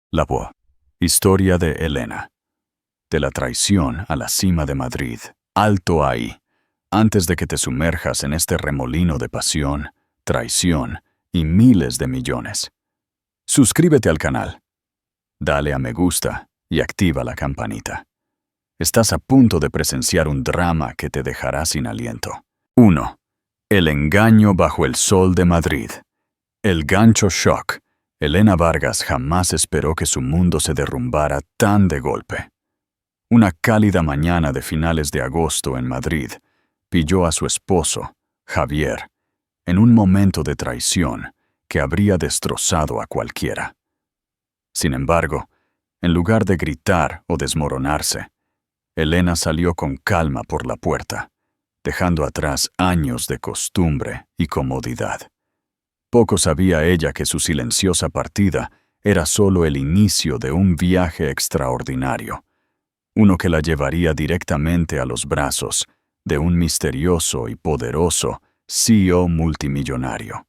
La voz. Historia de Elena. De la traición a la cima de Madrid. Alto ahí, antes de que te sumerjas en este remolino de pasión, traición y miles de millones. Suscríbete al canal. Dale a me gusta y activa la campanita. Estás a punto de presenciar un drama que te dejará sin aliento. 1. El engaño bajo el sol de Madrid. El gancho shock. Elena Vargas jamás esperó que su mundo se derrumbara tan de golpe. Una cálida mañana de finales de agosto en Madrid, pilló a su esposo, Javier, en un momento de traición que habría destrozado a cualquiera. Sin embargo, en lugar de gritar o desmoronarse, Elena salió con calma por la puerta, dejando atrás años de costumbre y comodidad. Poco sabía ella que su silenciosa partida era solo el inicio de un viaje extraordinario, uno que la llevaría directamente a los brazos de un misterioso y poderoso CEO multimillonario.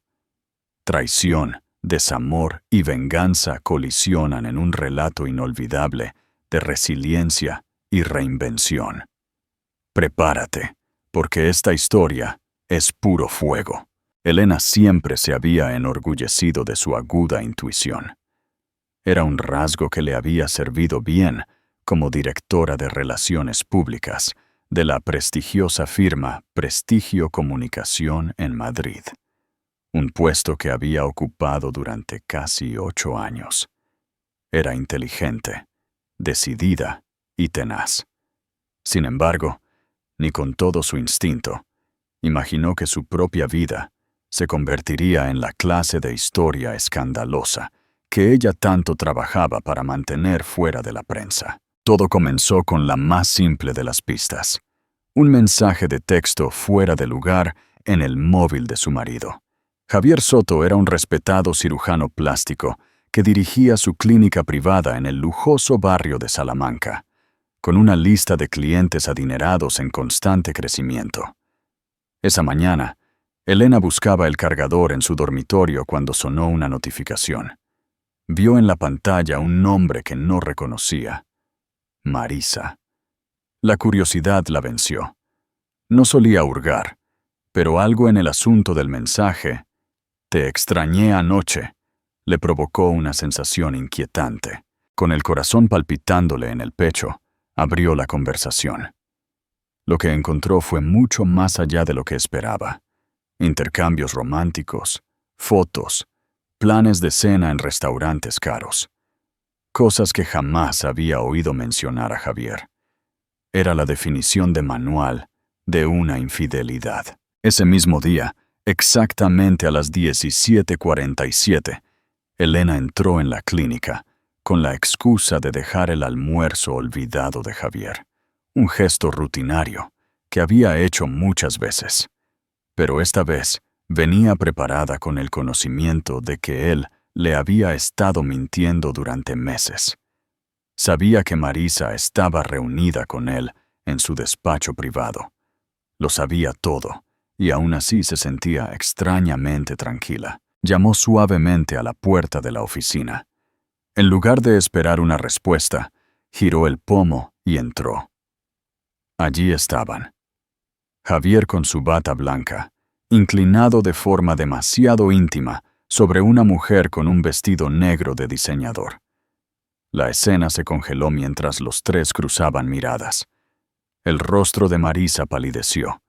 Traición, desamor y venganza colisionan en un relato inolvidable de resiliencia y reinvención. Prepárate, porque esta historia es puro fuego. Elena siempre se había enorgullecido de su aguda intuición. Era un rasgo que le había servido bien como directora de Relaciones Públicas de la prestigiosa firma Prestigio Comunicación en Madrid, un puesto que había ocupado durante casi 8 años. Era inteligente, decidida y tenaz. Sin embargo, ni con todo su instinto, imaginó que su propia vida se convertiría en la clase de historia escandalosa que ella tanto trabajaba para mantener fuera de la prensa. Todo comenzó con la más simple de las pistas: un mensaje de texto fuera de lugar en el móvil de su marido. Javier Soto era un respetado cirujano plástico que dirigía su clínica privada en el lujoso barrio de Salamanca, con una lista de clientes adinerados en constante crecimiento. Esa mañana, Elena buscaba el cargador en su dormitorio cuando sonó una notificación. Vio en la pantalla un nombre que no reconocía: Marisa. La curiosidad la venció. No solía hurgar, pero algo en el asunto del mensaje, "Te extrañé anoche", le provocó una sensación inquietante. Con el corazón palpitándole en el pecho, abrió la conversación. Lo que encontró fue mucho más allá de lo que esperaba. Intercambios románticos, fotos, planes de cena en restaurantes caros. Cosas que jamás había oído mencionar a Javier. Era la definición de manual de una infidelidad. Ese mismo día, exactamente a las 17:47, Elena entró en la clínica con la excusa de dejar el almuerzo olvidado de Javier. Un gesto rutinario que había hecho muchas veces. Pero esta vez venía preparada con el conocimiento de que él le había estado mintiendo durante meses. Sabía que Marisa estaba reunida con él en su despacho privado. Lo sabía todo, y aún así se sentía extrañamente tranquila. Llamó suavemente a la puerta de la oficina. En lugar de esperar una respuesta, giró el pomo y entró. Allí estaban. Javier con su bata blanca, inclinado de forma demasiado íntima sobre una mujer con un vestido negro de diseñador. La escena se congeló mientras los tres cruzaban miradas. El rostro de Marisa palideció,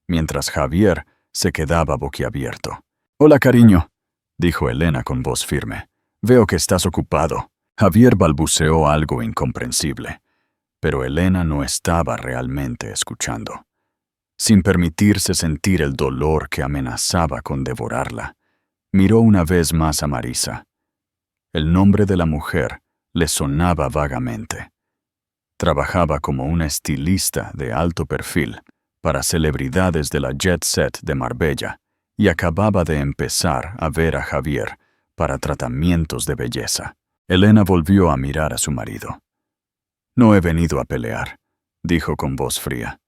mientras Javier se quedaba boquiabierto. «Hola, cariño», dijo Elena con voz firme. «Veo que estás ocupado». Javier balbuceó algo incomprensible, pero Elena no estaba realmente escuchando. Sin permitirse sentir el dolor que amenazaba con devorarla, miró una vez más a Marisa. El nombre de la mujer le sonaba vagamente. Trabajaba como una estilista de alto perfil para celebridades de la jet set de Marbella y acababa de empezar a ver a Javier para tratamientos de belleza. Elena volvió a mirar a su marido. «No he venido a pelear», dijo con voz fría.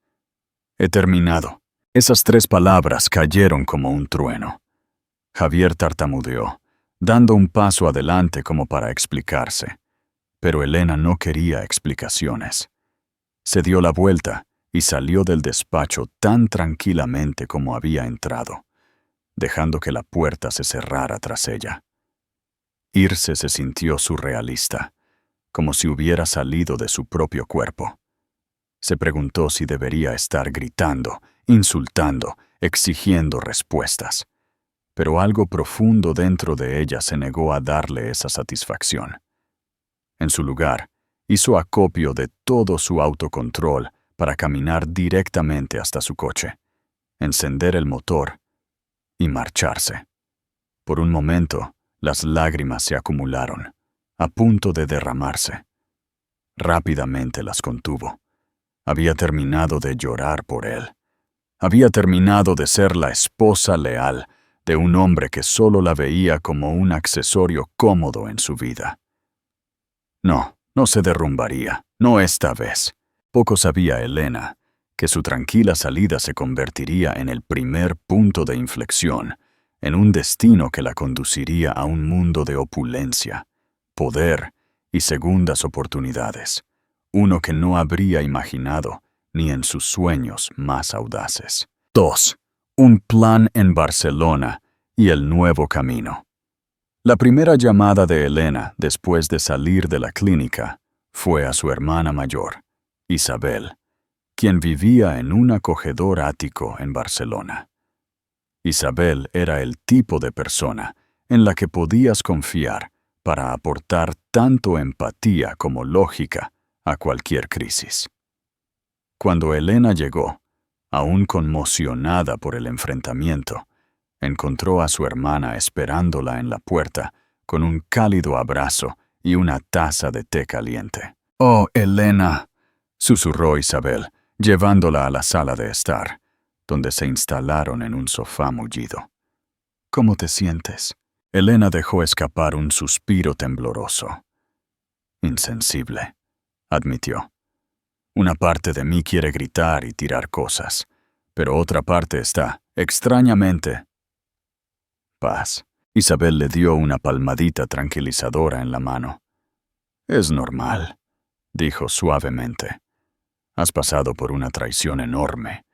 «He terminado». Esas 3 palabras cayeron como un trueno. Javier tartamudeó, dando un paso adelante como para explicarse. Pero Elena no quería explicaciones. Se dio la vuelta y salió del despacho tan tranquilamente como había entrado, dejando que la puerta se cerrara tras ella. Irse se sintió surrealista, como si hubiera salido de su propio cuerpo. Se preguntó si debería estar gritando, insultando, exigiendo respuestas. Pero algo profundo dentro de ella se negó a darle esa satisfacción. En su lugar, hizo acopio de todo su autocontrol para caminar directamente hasta su coche, encender el motor y marcharse. Por un momento, las lágrimas se acumularon, a punto de derramarse. Rápidamente las contuvo. Había terminado de llorar por él. Había terminado de ser la esposa leal de un hombre que solo la veía como un accesorio cómodo en su vida. No, no se derrumbaría, no esta vez. Poco sabía Elena que su tranquila salida se convertiría en el primer punto de inflexión, en un destino que la conduciría a un mundo de opulencia, poder y segundas oportunidades, uno que no habría imaginado ni en sus sueños más audaces. 2. Un plan en Barcelona y el nuevo camino. La primera llamada de Elena después de salir de la clínica fue a su hermana mayor, Isabel, quien vivía en un acogedor ático en Barcelona. Isabel era el tipo de persona en la que podías confiar para aportar tanto empatía como lógica a cualquier crisis. Cuando Elena llegó, aún conmocionada por el enfrentamiento, encontró a su hermana esperándola en la puerta con un cálido abrazo y una taza de té caliente. «Oh, Elena», susurró Isabel, llevándola a la sala de estar, donde se instalaron en un sofá mullido. «¿Cómo te sientes?» Elena dejó escapar un suspiro tembloroso. «Insensible», admitió. «Una parte de mí quiere gritar y tirar cosas, pero otra parte está, extrañamente, paz». Isabel le dio una palmadita tranquilizadora en la mano. «Es normal», dijo suavemente. «Has pasado por una traición enorme,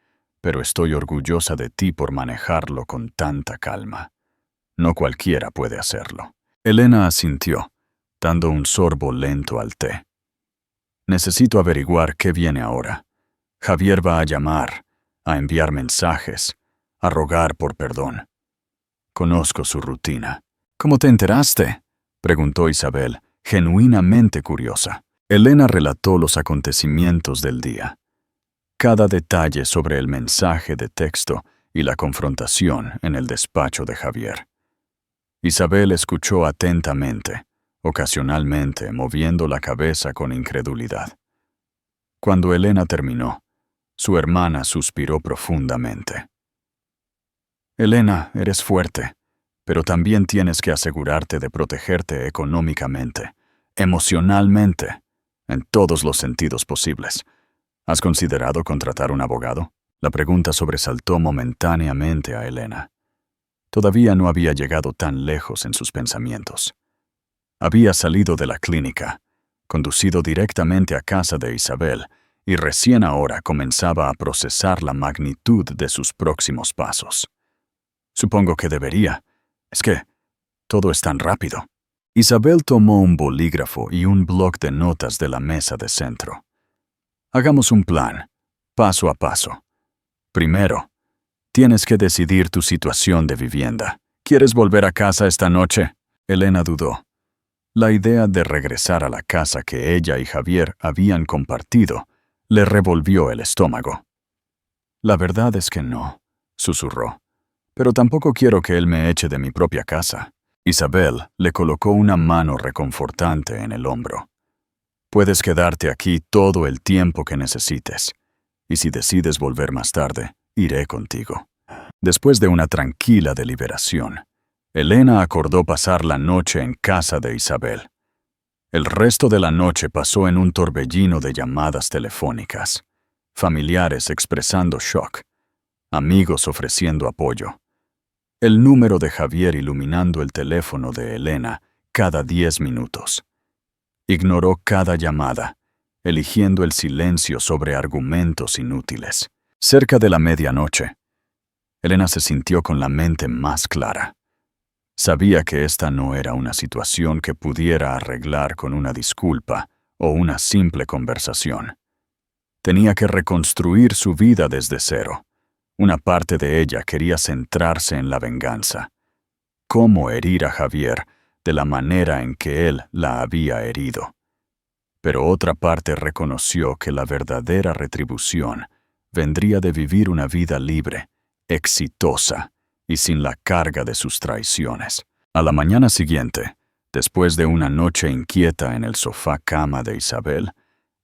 pero estoy orgullosa de ti por manejarlo con tanta calma. No cualquiera puede hacerlo». Elena asintió, dando un sorbo lento al té. «Necesito averiguar qué viene ahora. Javier va a llamar, a enviar mensajes, a rogar por perdón. Conozco su rutina». «¿Cómo te enteraste?», preguntó Isabel, genuinamente curiosa. Elena relató los acontecimientos del día. Cada detalle sobre el mensaje de texto y la confrontación en el despacho de Javier. Isabel escuchó atentamente, ocasionalmente moviendo la cabeza con incredulidad. Cuando Elena terminó, su hermana suspiró profundamente. «Elena, eres fuerte, pero también tienes que asegurarte de protegerte económicamente, emocionalmente, en todos los sentidos posibles. ¿Has considerado contratar un abogado?». La pregunta sobresaltó momentáneamente a Elena. Todavía no había llegado tan lejos en sus pensamientos. Había salido de la clínica, conducido directamente a casa de Isabel, y recién ahora comenzaba a procesar la magnitud de sus próximos pasos. «Supongo que debería. Es que todo es tan rápido». Isabel tomó un bolígrafo y un bloc de notas de la mesa de centro. «Hagamos un plan, paso a paso. Primero, tienes que decidir tu situación de vivienda. ¿Quieres volver a casa esta noche?». Elena dudó. La idea de regresar a la casa que ella y Javier habían compartido le revolvió el estómago. «La verdad es que no», susurró. «Pero tampoco quiero que él me eche de mi propia casa». Isabel le colocó una mano reconfortante en el hombro. «Puedes quedarte aquí todo el tiempo que necesites, y si decides volver más tarde, iré contigo». Después de una tranquila deliberación, Elena acordó pasar la noche en casa de Isabel. El resto de la noche pasó en un torbellino de llamadas telefónicas, familiares expresando shock, amigos ofreciendo apoyo. El número de Javier iluminando el teléfono de Elena cada 10 minutos. Ignoró cada llamada, eligiendo el silencio sobre argumentos inútiles. Cerca de la medianoche, Elena se sintió con la mente más clara. Sabía que esta no era una situación que pudiera arreglar con una disculpa o una simple conversación. Tenía que reconstruir su vida desde cero. Una parte de ella quería centrarse en la venganza. Cómo herir a Javier de la manera en que él la había herido. Pero otra parte reconoció que la verdadera retribución vendría de vivir una vida libre, exitosa y sin la carga de sus traiciones. A la mañana siguiente, después de una noche inquieta en el sofá cama de Isabel,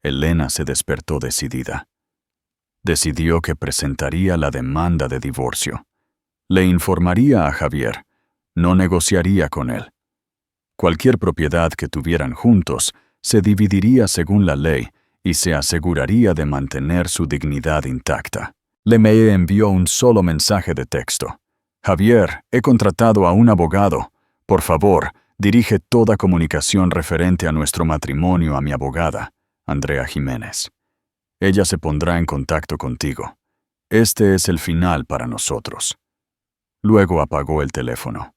Elena se despertó decidida. Decidió que presentaría la demanda de divorcio. Le informaría a Javier, no negociaría con él. Cualquier propiedad que tuvieran juntos se dividiría según la ley y se aseguraría de mantener su dignidad intacta. Le envió un solo mensaje de texto. Javier, he contratado a un abogado. Por favor, dirige toda comunicación referente a nuestro matrimonio a mi abogada, Andrea Jiménez. Ella se pondrá en contacto contigo. Este es el final para nosotros. Luego apagó el teléfono.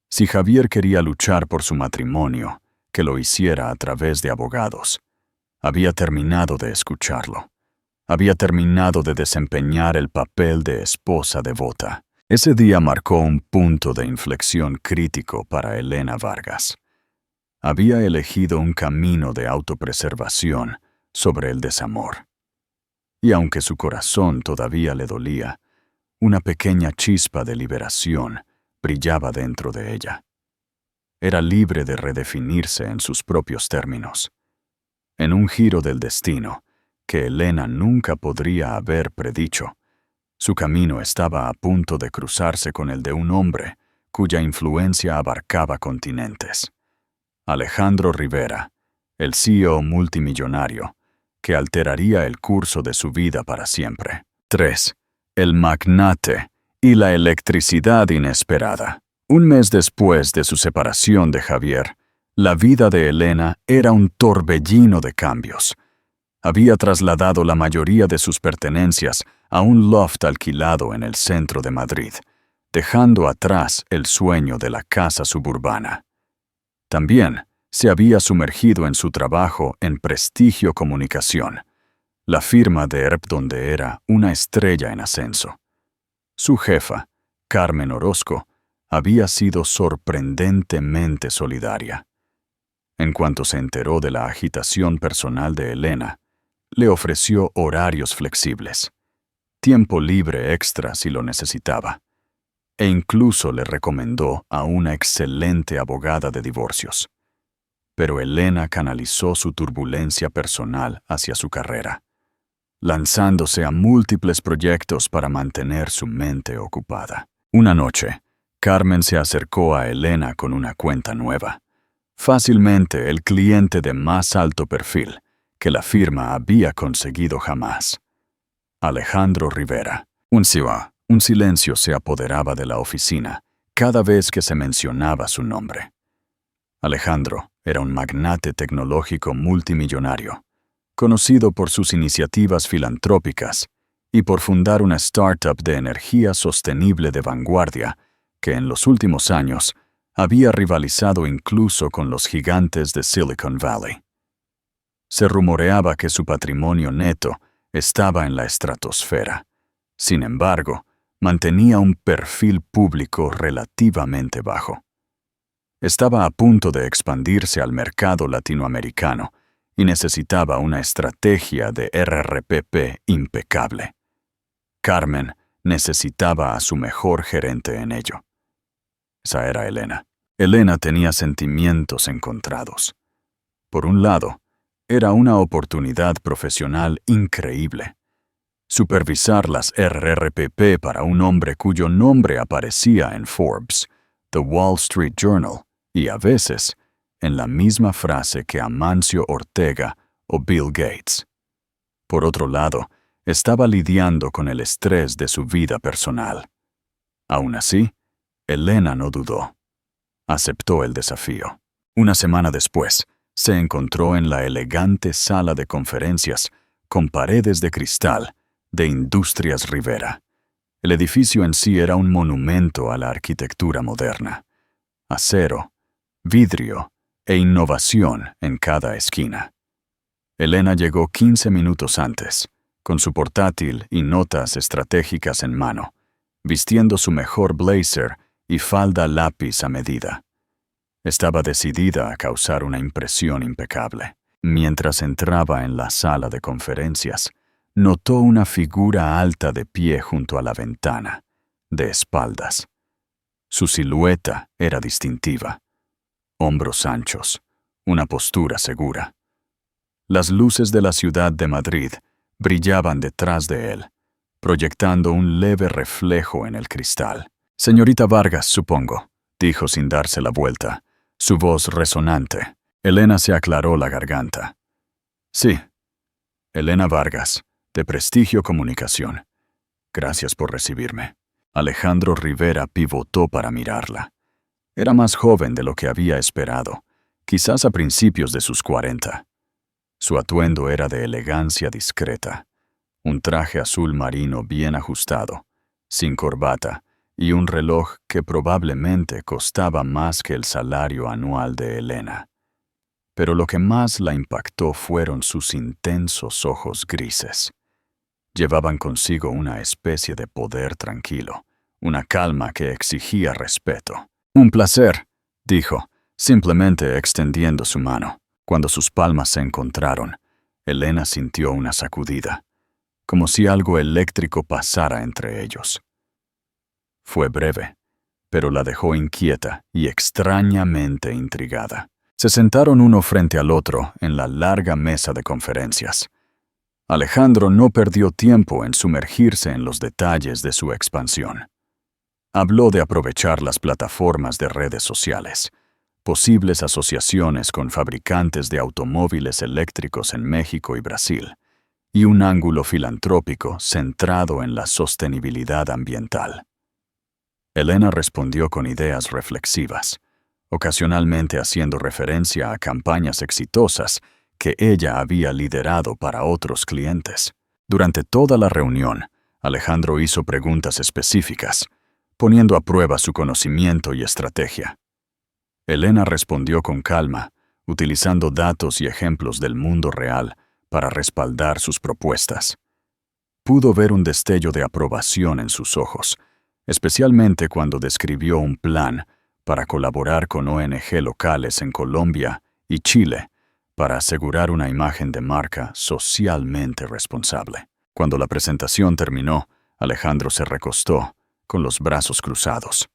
Si Javier quería luchar por su matrimonio, que lo hiciera a través de abogados. Había terminado de escucharlo. Había terminado de desempeñar el papel de esposa devota. Ese día marcó un punto de inflexión crítico para Elena Vargas. Había elegido un camino de autopreservación sobre el desamor. Y aunque su corazón todavía le dolía, una pequeña chispa de liberación brillaba dentro de ella. Era libre de redefinirse en sus propios términos. En un giro del destino que Elena nunca podría haber predicho, su camino estaba a punto de cruzarse con el de un hombre cuya influencia abarcaba continentes. Alejandro Rivera, el CEO multimillonario, que alteraría el curso de su vida para siempre. 3. El magnate y la electricidad inesperada. Un mes después de su separación de Javier, la vida de Elena era un torbellino de cambios. Había trasladado la mayoría de sus pertenencias a un loft alquilado en el centro de Madrid, dejando atrás el sueño de la casa suburbana. También se había sumergido en su trabajo en Prestigio Comunicación, la firma de ERP donde era una estrella en ascenso. Su jefa, Carmen Orozco, había sido sorprendentemente solidaria. En cuanto se enteró de la agitación personal de Elena, le ofreció horarios flexibles, tiempo libre extra si lo necesitaba, e incluso le recomendó a una excelente abogada de divorcios. Pero Elena canalizó su turbulencia personal hacia su carrera, lanzándose a múltiples proyectos para mantener su mente ocupada. Una noche, Carmen se acercó a Elena con una cuenta nueva, fácilmente el cliente de más alto perfil que la firma había conseguido jamás. Alejandro Rivera. Un silencio se apoderaba de la oficina cada vez que se mencionaba su nombre. Alejandro era un magnate tecnológico multimillonario, conocido por sus iniciativas filantrópicas y por fundar una startup de energía sostenible de vanguardia que en los últimos años había rivalizado incluso con los gigantes de Silicon Valley. Se rumoreaba que su patrimonio neto estaba en la estratosfera. Sin embargo, mantenía un perfil público relativamente bajo. Estaba a punto de expandirse al mercado latinoamericano y necesitaba una estrategia de RRPP impecable. Carmen necesitaba a su mejor gerente en ello. Esa era Elena. Elena tenía sentimientos encontrados. Por un lado, era una oportunidad profesional increíble. Supervisar las RRPP para un hombre cuyo nombre aparecía en Forbes, The Wall Street Journal y a veces en la misma frase que Amancio Ortega o Bill Gates. Por otro lado, estaba lidiando con el estrés de su vida personal. Aún así, Elena no dudó. Aceptó el desafío. Una semana después, se encontró en la elegante sala de conferencias con paredes de cristal de Industrias Rivera. El edificio en sí era un monumento a la arquitectura moderna. Acero, vidrio e innovación en cada esquina. Elena llegó 15 minutos antes, con su portátil y notas estratégicas en mano, vistiendo su mejor blazer y falda lápiz a medida. Estaba decidida a causar una impresión impecable. Mientras entraba en la sala de conferencias, notó una figura alta de pie junto a la ventana, de espaldas. Su silueta era distintiva. Hombros anchos, una postura segura. Las luces de la ciudad de Madrid brillaban detrás de él, proyectando un leve reflejo en el cristal. «Señorita Vargas, supongo», dijo sin darse la vuelta, su voz resonante. Elena se aclaró la garganta. «Sí, Elena Vargas, de Prestigio Comunicación. Gracias por recibirme». Alejandro Rivera pivotó para mirarla. Era más joven de lo que había esperado, quizás a principios de sus 40. Su atuendo era de elegancia discreta. Un traje azul marino bien ajustado, sin corbata, y un reloj que probablemente costaba más que el salario anual de Elena. Pero lo que más la impactó fueron sus intensos ojos grises. Llevaban consigo una especie de poder tranquilo, una calma que exigía respeto. «Un placer», dijo, simplemente extendiendo su mano. Cuando sus palmas se encontraron, Elena sintió una sacudida, como si algo eléctrico pasara entre ellos. Fue breve, pero la dejó inquieta y extrañamente intrigada. Se sentaron uno frente al otro en la larga mesa de conferencias. Alejandro no perdió tiempo en sumergirse en los detalles de su expansión. Habló de aprovechar las plataformas de redes sociales, posibles asociaciones con fabricantes de automóviles eléctricos en México y Brasil, y un ángulo filantrópico centrado en la sostenibilidad ambiental. Elena respondió con ideas reflexivas, ocasionalmente haciendo referencia a campañas exitosas que ella había liderado para otros clientes. Durante toda la reunión, Alejandro hizo preguntas específicas, poniendo a prueba su conocimiento y estrategia. Elena respondió con calma, utilizando datos y ejemplos del mundo real para respaldar sus propuestas. Pudo ver un destello de aprobación en sus ojos, especialmente cuando describió un plan para colaborar con ONG locales en Colombia y Chile para asegurar una imagen de marca socialmente responsable. Cuando la presentación terminó, Alejandro se recostó, con los brazos cruzados.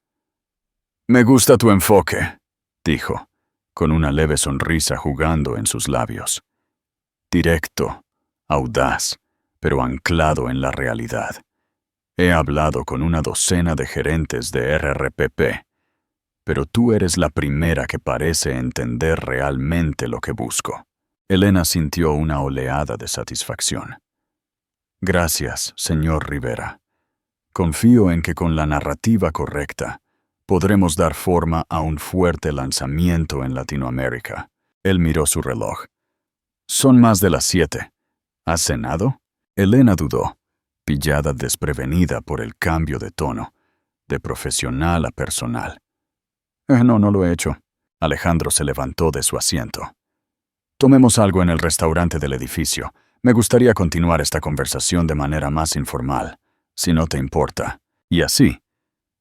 «Me gusta tu enfoque», dijo, con una leve sonrisa jugando en sus labios. Directo, audaz, pero anclado en la realidad. He hablado con una docena de gerentes de RRPP, pero tú eres la primera que parece entender realmente lo que busco. Elena sintió una oleada de satisfacción. «Gracias, señor Rivera. Confío en que con la narrativa correcta podremos dar forma a un fuerte lanzamiento en Latinoamérica». Él miró su reloj. «Son más de las 7. ¿Has cenado?» Elena dudó, pillada desprevenida por el cambio de tono, de profesional a personal. No lo he hecho». Alejandro se levantó de su asiento. «Tomemos algo en el restaurante del edificio. Me gustaría continuar esta conversación de manera más informal, si no te importa». Y así,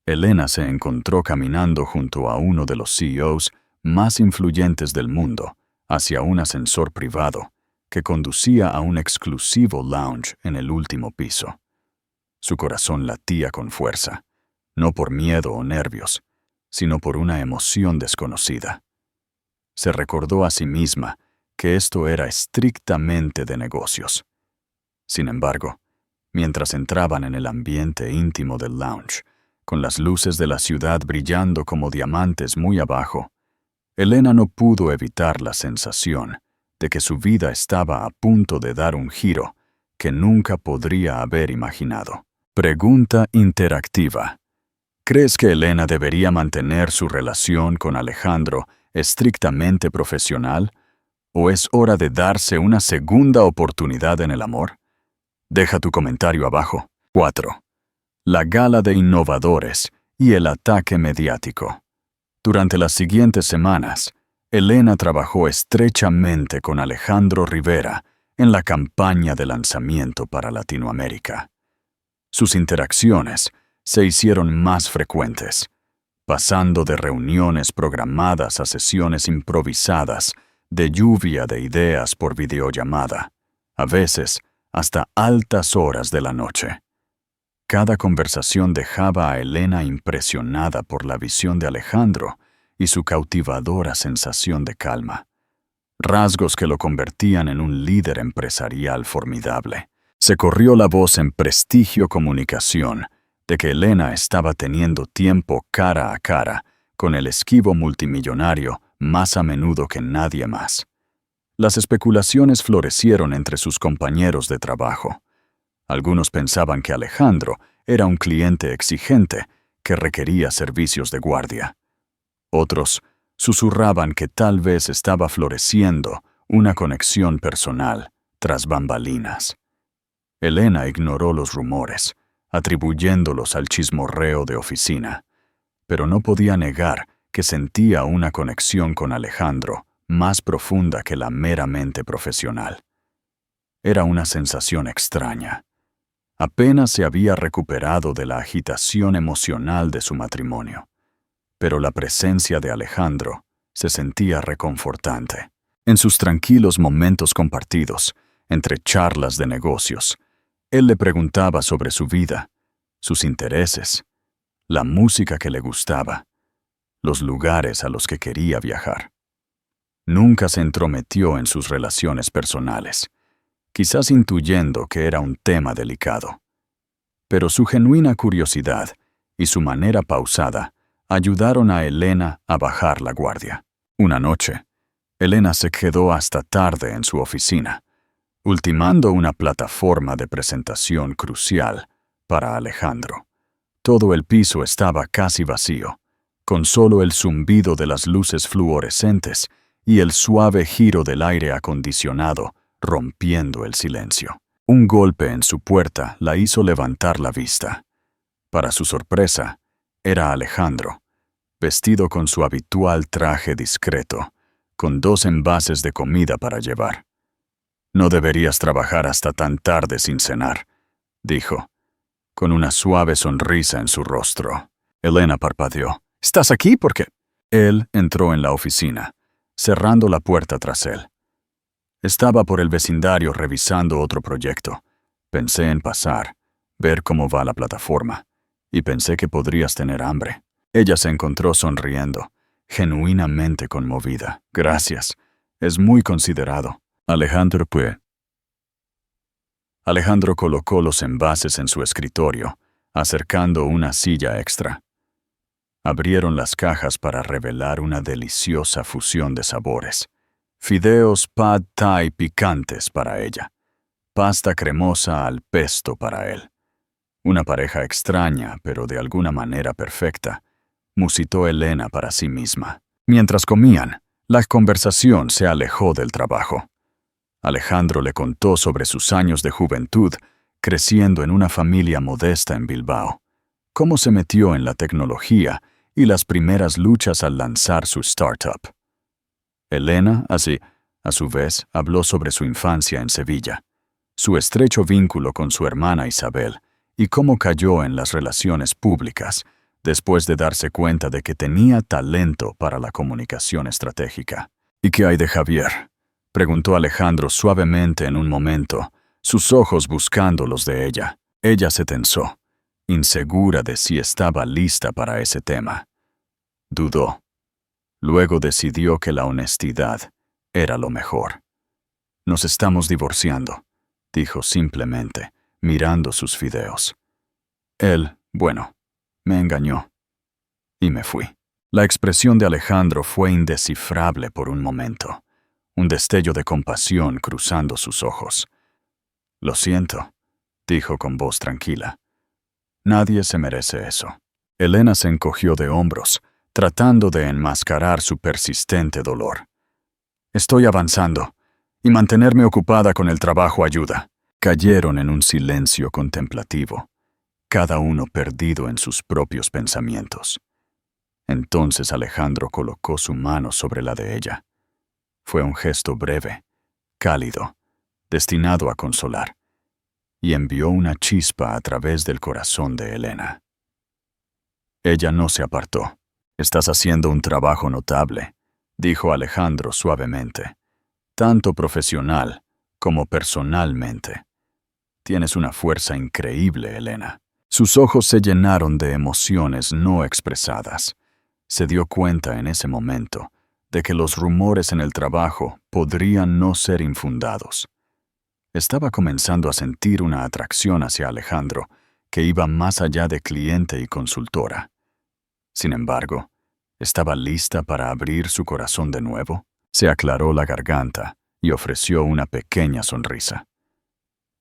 Elena se encontró caminando junto a uno de los CEOs más influyentes del mundo, hacia un ascensor privado que conducía a un exclusivo lounge en el último piso. Su corazón latía con fuerza, no por miedo o nervios, sino por una emoción desconocida. Se recordó a sí misma que esto era estrictamente de negocios. Sin embargo, mientras entraban en el ambiente íntimo del lounge, con las luces de la ciudad brillando como diamantes muy abajo, Elena no pudo evitar la sensación de que su vida estaba a punto de dar un giro que nunca podría haber imaginado. Pregunta interactiva. ¿Crees que Elena debería mantener su relación con Alejandro estrictamente profesional ¿O es hora de darse una segunda oportunidad en el amor? Deja tu comentario abajo. 4. La gala de innovadores y el ataque mediático. Durante las siguientes semanas, Elena trabajó estrechamente con Alejandro Rivera en la campaña de lanzamiento para Latinoamérica. Sus interacciones se hicieron más frecuentes, pasando de reuniones programadas a sesiones improvisadas de lluvia de ideas por videollamada, a veces hasta altas horas de la noche. Cada conversación dejaba a Elena impresionada por la visión de Alejandro y su cautivadora sensación de calma, rasgos que lo convertían en un líder empresarial formidable. Se corrió la voz en Prestigio Comunicación de que Elena estaba teniendo tiempo cara a cara con el esquivo multimillonario más a menudo que nadie más. Las especulaciones florecieron entre sus compañeros de trabajo. Algunos pensaban que Alejandro era un cliente exigente que requería servicios de guardia. Otros susurraban que tal vez estaba floreciendo una conexión personal tras bambalinas. Elena ignoró los rumores, atribuyéndolos al chismorreo de oficina, pero no podía negar que sentía una conexión con Alejandro más profunda que la meramente profesional. Era una sensación extraña. Apenas se había recuperado de la agitación emocional de su matrimonio, pero la presencia de Alejandro se sentía reconfortante. En sus tranquilos momentos compartidos, entre charlas de negocios, él le preguntaba sobre su vida, sus intereses, la música que le gustaba, los lugares a los que quería viajar. Nunca se entrometió en sus relaciones personales, quizás intuyendo que era un tema delicado. Pero su genuina curiosidad y su manera pausada ayudaron a Elena a bajar la guardia. Una noche, Elena se quedó hasta tarde en su oficina, ultimando una plataforma de presentación crucial para Alejandro. Todo el piso estaba casi vacío, con solo el zumbido de las luces fluorescentes y el suave giro del aire acondicionado rompiendo el silencio. Un golpe en su puerta la hizo levantar la vista. Para su sorpresa, era Alejandro, vestido con su habitual traje discreto, con 2 envases de comida para llevar. «No deberías trabajar hasta tan tarde sin cenar», dijo, con una suave sonrisa en su rostro. Elena parpadeó. «¿Estás aquí? ¿Por qué?» Él entró en la oficina, cerrando la puerta tras él. Estaba por el vecindario revisando otro proyecto. Pensé en pasar, ver cómo va la plataforma, y pensé que podrías tener hambre. Ella se encontró sonriendo, genuinamente conmovida. «Gracias. Es muy considerado». Alejandro colocó los envases en su escritorio, acercando una silla extra. Abrieron las cajas para revelar una deliciosa fusión de sabores. Fideos pad thai picantes para ella. Pasta cremosa al pesto para él. Una pareja extraña, pero de alguna manera perfecta, musitó Elena para sí misma. Mientras comían, la conversación se alejó del trabajo. Alejandro le contó sobre sus años de juventud, creciendo en una familia modesta en Bilbao, cómo se metió en la tecnología y las primeras luchas al lanzar su startup. Elena, a su vez, habló sobre su infancia en Sevilla, su estrecho vínculo con su hermana Isabel y cómo cayó en las relaciones públicas después de darse cuenta de que tenía talento para la comunicación estratégica. «¿Y qué hay de Javier?», preguntó Alejandro suavemente en un momento, sus ojos buscando los de ella. Ella se tensó, insegura de si estaba lista para ese tema. Dudó. Luego decidió que la honestidad era lo mejor. «Nos estamos divorciando», dijo simplemente, mirando sus fideos. Él, bueno, me engañó. Y me fui. La expresión de Alejandro fue indescifrable por un momento, un destello de compasión cruzando sus ojos. «Lo siento», dijo con voz tranquila. «Nadie se merece eso». Elena se encogió de hombros, tratando de enmascarar su persistente dolor. Estoy avanzando, y mantenerme ocupada con el trabajo ayuda. Cayeron en un silencio contemplativo, cada uno perdido en sus propios pensamientos. Entonces Alejandro colocó su mano sobre la de ella. Fue un gesto breve, cálido, destinado a consolar, y envió una chispa a través del corazón de Elena. Ella no se apartó. «Estás haciendo un trabajo notable», dijo Alejandro suavemente, «tanto profesional como personalmente. Tienes una fuerza increíble, Elena». Sus ojos se llenaron de emociones no expresadas. Se dio cuenta en ese momento de que los rumores en el trabajo podrían no ser infundados. Estaba comenzando a sentir una atracción hacia Alejandro que iba más allá de cliente y consultora. Sin embargo, ¿estaba lista para abrir su corazón de nuevo? Se aclaró la garganta y ofreció una pequeña sonrisa.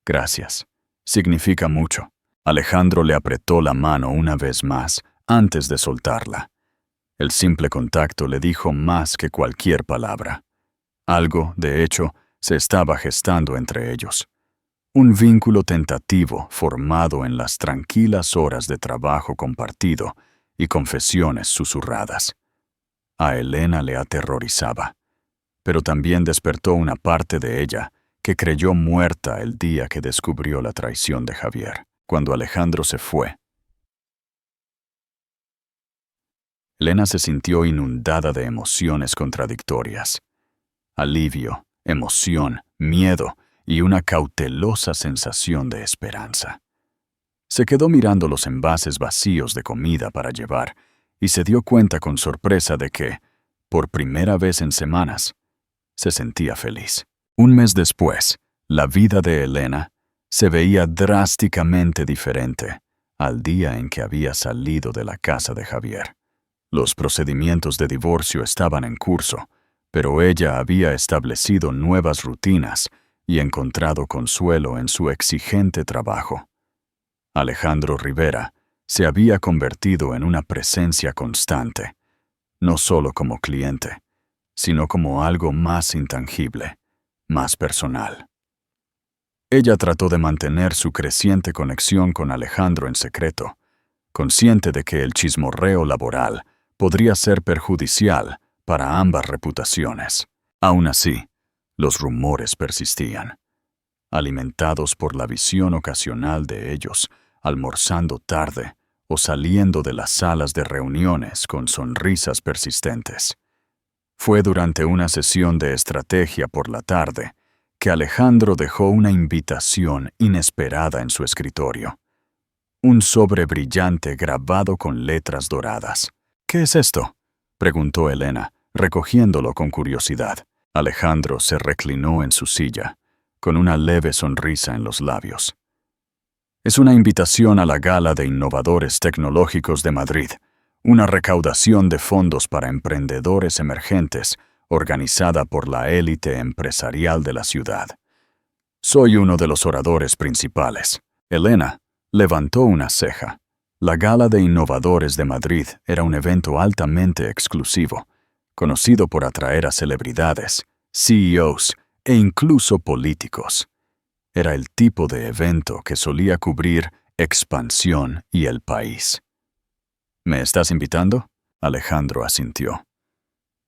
«Gracias. Significa mucho». Alejandro le apretó la mano una vez más antes de soltarla. El simple contacto le dijo más que cualquier palabra. Algo, de hecho, se estaba gestando entre ellos. Un vínculo tentativo formado en las tranquilas horas de trabajo compartido y confesiones susurradas. A Elena le aterrorizaba, pero también despertó una parte de ella que creyó muerta el día que descubrió la traición de Javier. Cuando Alejandro se fue, Elena se sintió inundada de emociones contradictorias. Alivio, emoción, miedo y una cautelosa sensación de esperanza. Se quedó mirando los envases vacíos de comida para llevar y se dio cuenta con sorpresa de que, por primera vez en semanas, se sentía feliz. Un mes después, la vida de Elena se veía drásticamente diferente al día en que había salido de la casa de Javier. Los procedimientos de divorcio estaban en curso, pero ella había establecido nuevas rutinas y encontrado consuelo en su exigente trabajo. Alejandro Rivera se había convertido en una presencia constante, no solo como cliente, sino como algo más intangible, más personal. Ella trató de mantener su creciente conexión con Alejandro en secreto, consciente de que el chismorreo laboral podría ser perjudicial para ambas reputaciones. Aún así, los rumores persistían, alimentados por la visión ocasional de ellos, almorzando tarde o saliendo de las salas de reuniones con sonrisas persistentes. Fue durante una sesión de estrategia por la tarde que Alejandro dejó una invitación inesperada en su escritorio. Un sobre brillante grabado con letras doradas. «¿Qué es esto?», preguntó Elena, recogiéndolo con curiosidad. Alejandro se reclinó en su silla, con una leve sonrisa en los labios. «Es una invitación a la Gala de Innovadores Tecnológicos de Madrid, una recaudación de fondos para emprendedores emergentes organizada por la élite empresarial de la ciudad. Soy uno de los oradores principales». Elena levantó una ceja. La Gala de Innovadores de Madrid era un evento altamente exclusivo, conocido por atraer a celebridades, CEOs e incluso políticos. Era el tipo de evento que solía cubrir Expansión y El País. «¿Me estás invitando?», Alejandro asintió.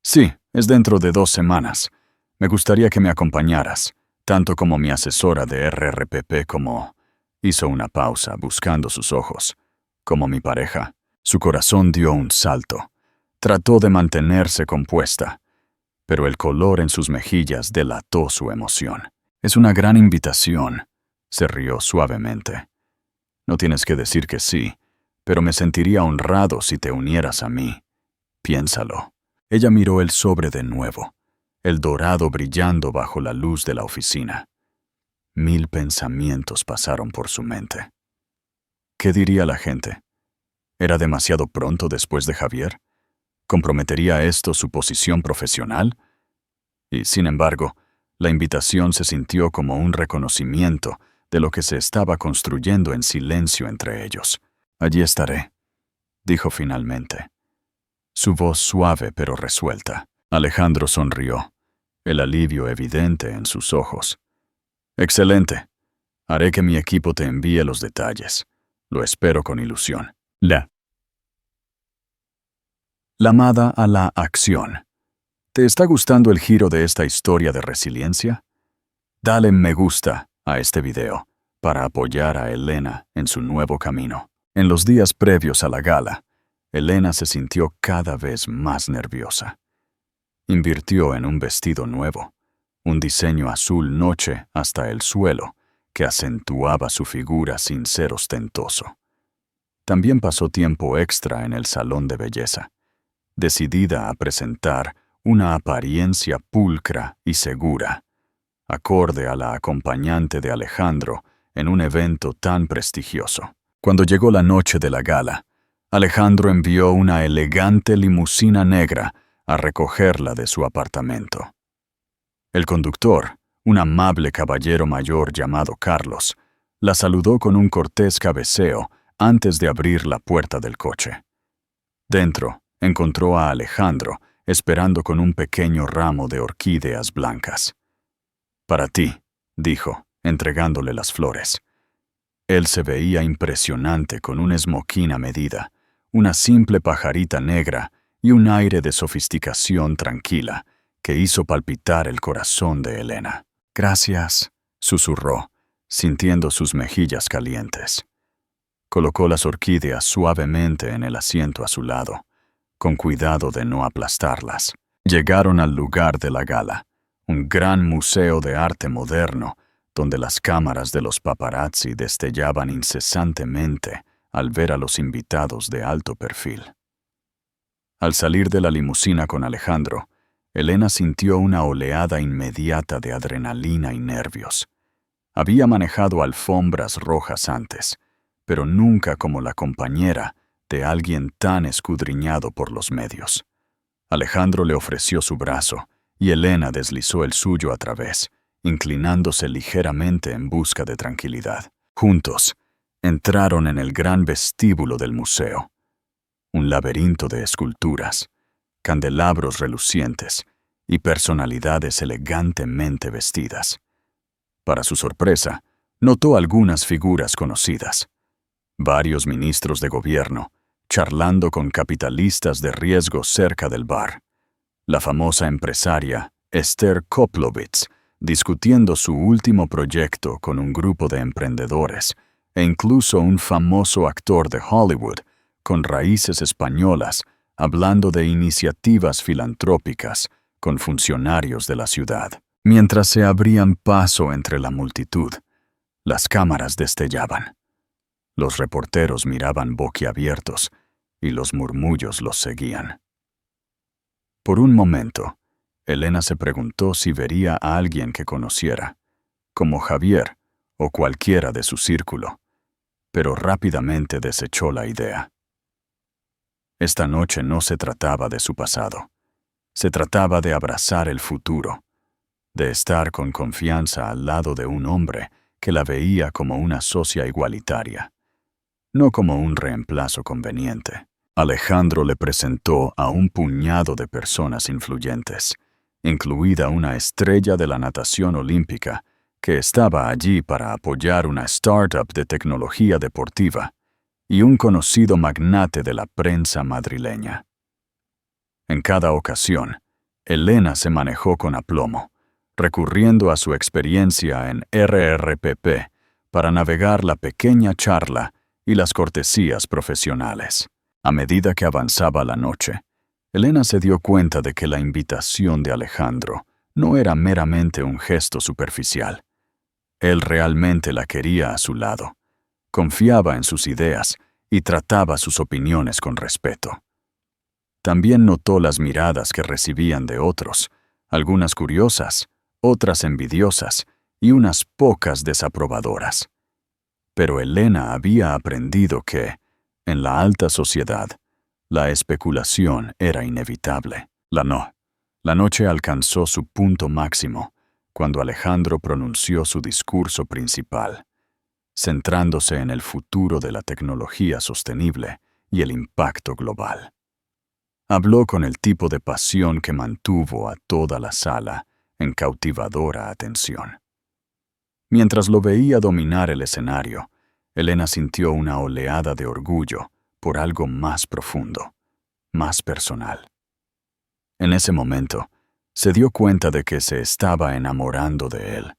«Sí, es dentro de 2 semanas. Me gustaría que me acompañaras, tanto como mi asesora de RRPP como...» Hizo una pausa, buscando sus ojos. «Como mi pareja». Su corazón dio un salto. Trató de mantenerse compuesta, pero el color en sus mejillas delató su emoción. «Es una gran invitación», se rió suavemente. «No tienes que decir que sí, pero me sentiría honrado si te unieras a mí. Piénsalo». Ella miró el sobre de nuevo, el dorado brillando bajo la luz de la oficina. 1000 pensamientos pasaron por su mente. ¿Qué diría la gente? ¿Era demasiado pronto después de Javier? ¿Comprometería esto su posición profesional? Y, sin embargo, la invitación se sintió como un reconocimiento de lo que se estaba construyendo en silencio entre ellos. «Allí estaré», dijo finalmente. Su voz suave pero resuelta. Alejandro sonrió. el alivio evidente en sus ojos. Excelente. Haré que mi equipo te envíe los detalles. Lo espero con ilusión. La llamada a la acción. ¿Te está gustando el giro de esta historia de resiliencia? Dale me gusta a este video para apoyar a Elena en su nuevo camino. En los días previos a la gala, Elena se sintió cada vez más nerviosa. Invirtió en un vestido nuevo, un diseño azul noche hasta el suelo que acentuaba su figura sin ser ostentoso. También pasó tiempo extra en el salón de belleza, decidida a presentar una apariencia pulcra y segura, acorde a la acompañante de Alejandro en un evento tan prestigioso. Cuando llegó la noche de la gala, Alejandro envió una elegante limusina negra a recogerla de su apartamento. El conductor, un amable caballero mayor llamado Carlos, la saludó con un cortés cabeceo antes de abrir la puerta del coche. Dentro, encontró a Alejandro esperando con un pequeño ramo de orquídeas blancas. «Para ti», dijo, entregándole las flores. Él se veía impresionante con un esmoquín a medida, una simple pajarita negra y un aire de sofisticación tranquila que hizo palpitar el corazón de Elena. «Gracias», susurró, sintiendo sus mejillas calientes. Colocó las orquídeas suavemente en el asiento a su lado, con cuidado de no aplastarlas. Llegaron al lugar de la gala, un gran museo de arte moderno, donde las cámaras de los paparazzi destellaban incesantemente al ver a los invitados de alto perfil. Al salir de la limusina con Alejandro, Elena sintió una oleada inmediata de adrenalina y nervios. Había manejado alfombras rojas antes, pero nunca como la compañera de alguien tan escudriñado por los medios. Alejandro le ofreció su brazo y Elena deslizó el suyo a través, inclinándose ligeramente en busca de tranquilidad. Juntos, entraron en el gran vestíbulo del museo. Un laberinto de esculturas, candelabros relucientes y personalidades elegantemente vestidas. Para su sorpresa, notó algunas figuras conocidas. Varios ministros de gobierno, charlando con capitalistas de riesgo cerca del bar. La famosa empresaria Esther Koplovitz, discutiendo su último proyecto con un grupo de emprendedores, e incluso un famoso actor de Hollywood, con raíces españolas, hablando de iniciativas filantrópicas con funcionarios de la ciudad. Mientras se abrían paso entre la multitud, las cámaras destellaban. Los reporteros miraban boquiabiertos y los murmullos los seguían. Por un momento, Elena se preguntó si vería a alguien que conociera, como Javier o cualquiera de su círculo, pero rápidamente desechó la idea. Esta noche no se trataba de su pasado. Se trataba de abrazar el futuro, de estar con confianza al lado de un hombre que la veía como una socia igualitaria, no como un reemplazo conveniente. Alejandro le presentó a un puñado de personas influyentes, incluida una estrella de la natación olímpica que estaba allí para apoyar una startup de tecnología deportiva, y un conocido magnate de la prensa madrileña. En cada ocasión, Elena se manejó con aplomo, recurriendo a su experiencia en RRPP para navegar la pequeña charla y las cortesías profesionales. A medida que avanzaba la noche, Elena se dio cuenta de que la invitación de Alejandro no era meramente un gesto superficial. Él realmente la quería a su lado, confiaba en sus ideas y trataba sus opiniones con respeto. También notó las miradas que recibían de otros, algunas curiosas, otras envidiosas y unas pocas desaprobadoras. Pero Elena había aprendido que, en la alta sociedad, la especulación era inevitable. La noche alcanzó su punto máximo cuando Alejandro pronunció su discurso principal, centrándose en el futuro de la tecnología sostenible y el impacto global. Habló con el tipo de pasión que mantuvo a toda la sala en cautivadora atención. Mientras lo veía dominar el escenario, Elena sintió una oleada de orgullo por algo más profundo, más personal. En ese momento, se dio cuenta de que se estaba enamorando de él,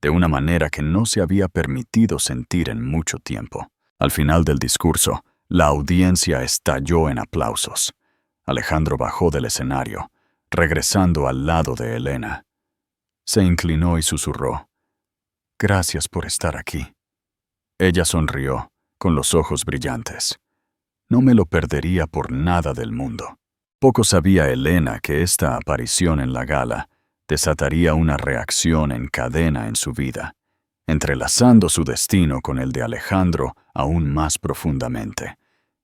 de una manera que no se había permitido sentir en mucho tiempo. Al final del discurso, la audiencia estalló en aplausos. Alejandro bajó del escenario, regresando al lado de Elena. Se inclinó y susurró: «Gracias por estar aquí». Ella sonrió, con los ojos brillantes. No me lo perdería por nada del mundo. Poco sabía Elena que esta aparición en la gala desataría una reacción en cadena en su vida, entrelazando su destino con el de Alejandro aún más profundamente,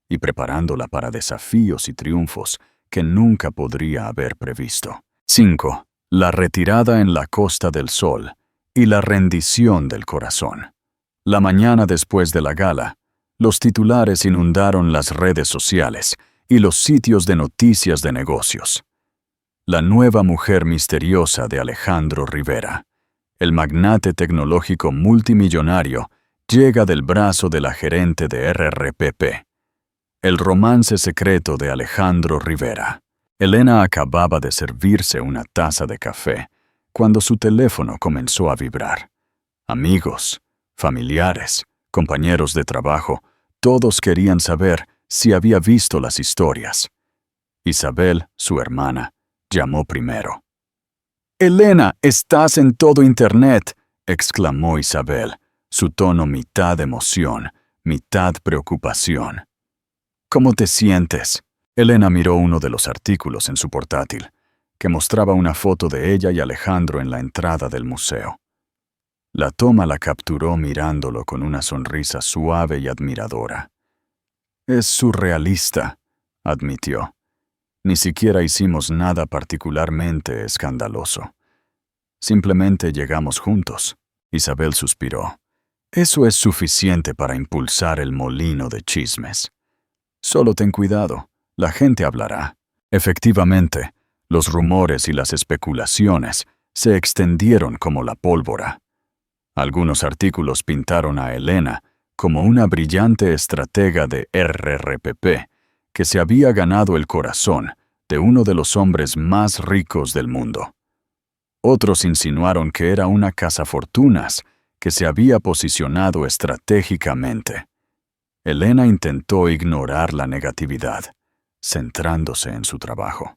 y preparándola para desafíos y triunfos que nunca podría haber previsto. 5. La retirada en la Costa del Sol y la rendición del corazón. La mañana después de la gala, los titulares inundaron las redes sociales y los sitios de noticias de negocios. La nueva mujer misteriosa de Alejandro Rivera, el magnate tecnológico multimillonario, llega del brazo de la gerente de RRPP. El romance secreto de Alejandro Rivera. Elena acababa de servirse una taza de café cuando su teléfono comenzó a vibrar. Amigos, familiares, compañeros de trabajo, todos querían saber si había visto las historias. Isabel, su hermana, llamó primero. «Elena, estás en todo Internet», exclamó Isabel, su tono mitad emoción, mitad preocupación. «¿Cómo te sientes?». Elena miró uno de los artículos en su portátil, que mostraba una foto de ella y Alejandro en la entrada del museo. La toma la capturó mirándolo con una sonrisa suave y admiradora. «Es surrealista», admitió. «Ni siquiera hicimos nada particularmente escandaloso. Simplemente llegamos juntos». Isabel suspiró. «Eso es suficiente para impulsar el molino de chismes. Solo ten cuidado, la gente hablará». Efectivamente, los rumores y las especulaciones se extendieron como la pólvora. Algunos artículos pintaron a Elena como una brillante estratega de RRPP que se había ganado el corazón de uno de los hombres más ricos del mundo. Otros insinuaron que era una cazafortunas que se había posicionado estratégicamente. Elena intentó ignorar la negatividad, centrándose en su trabajo.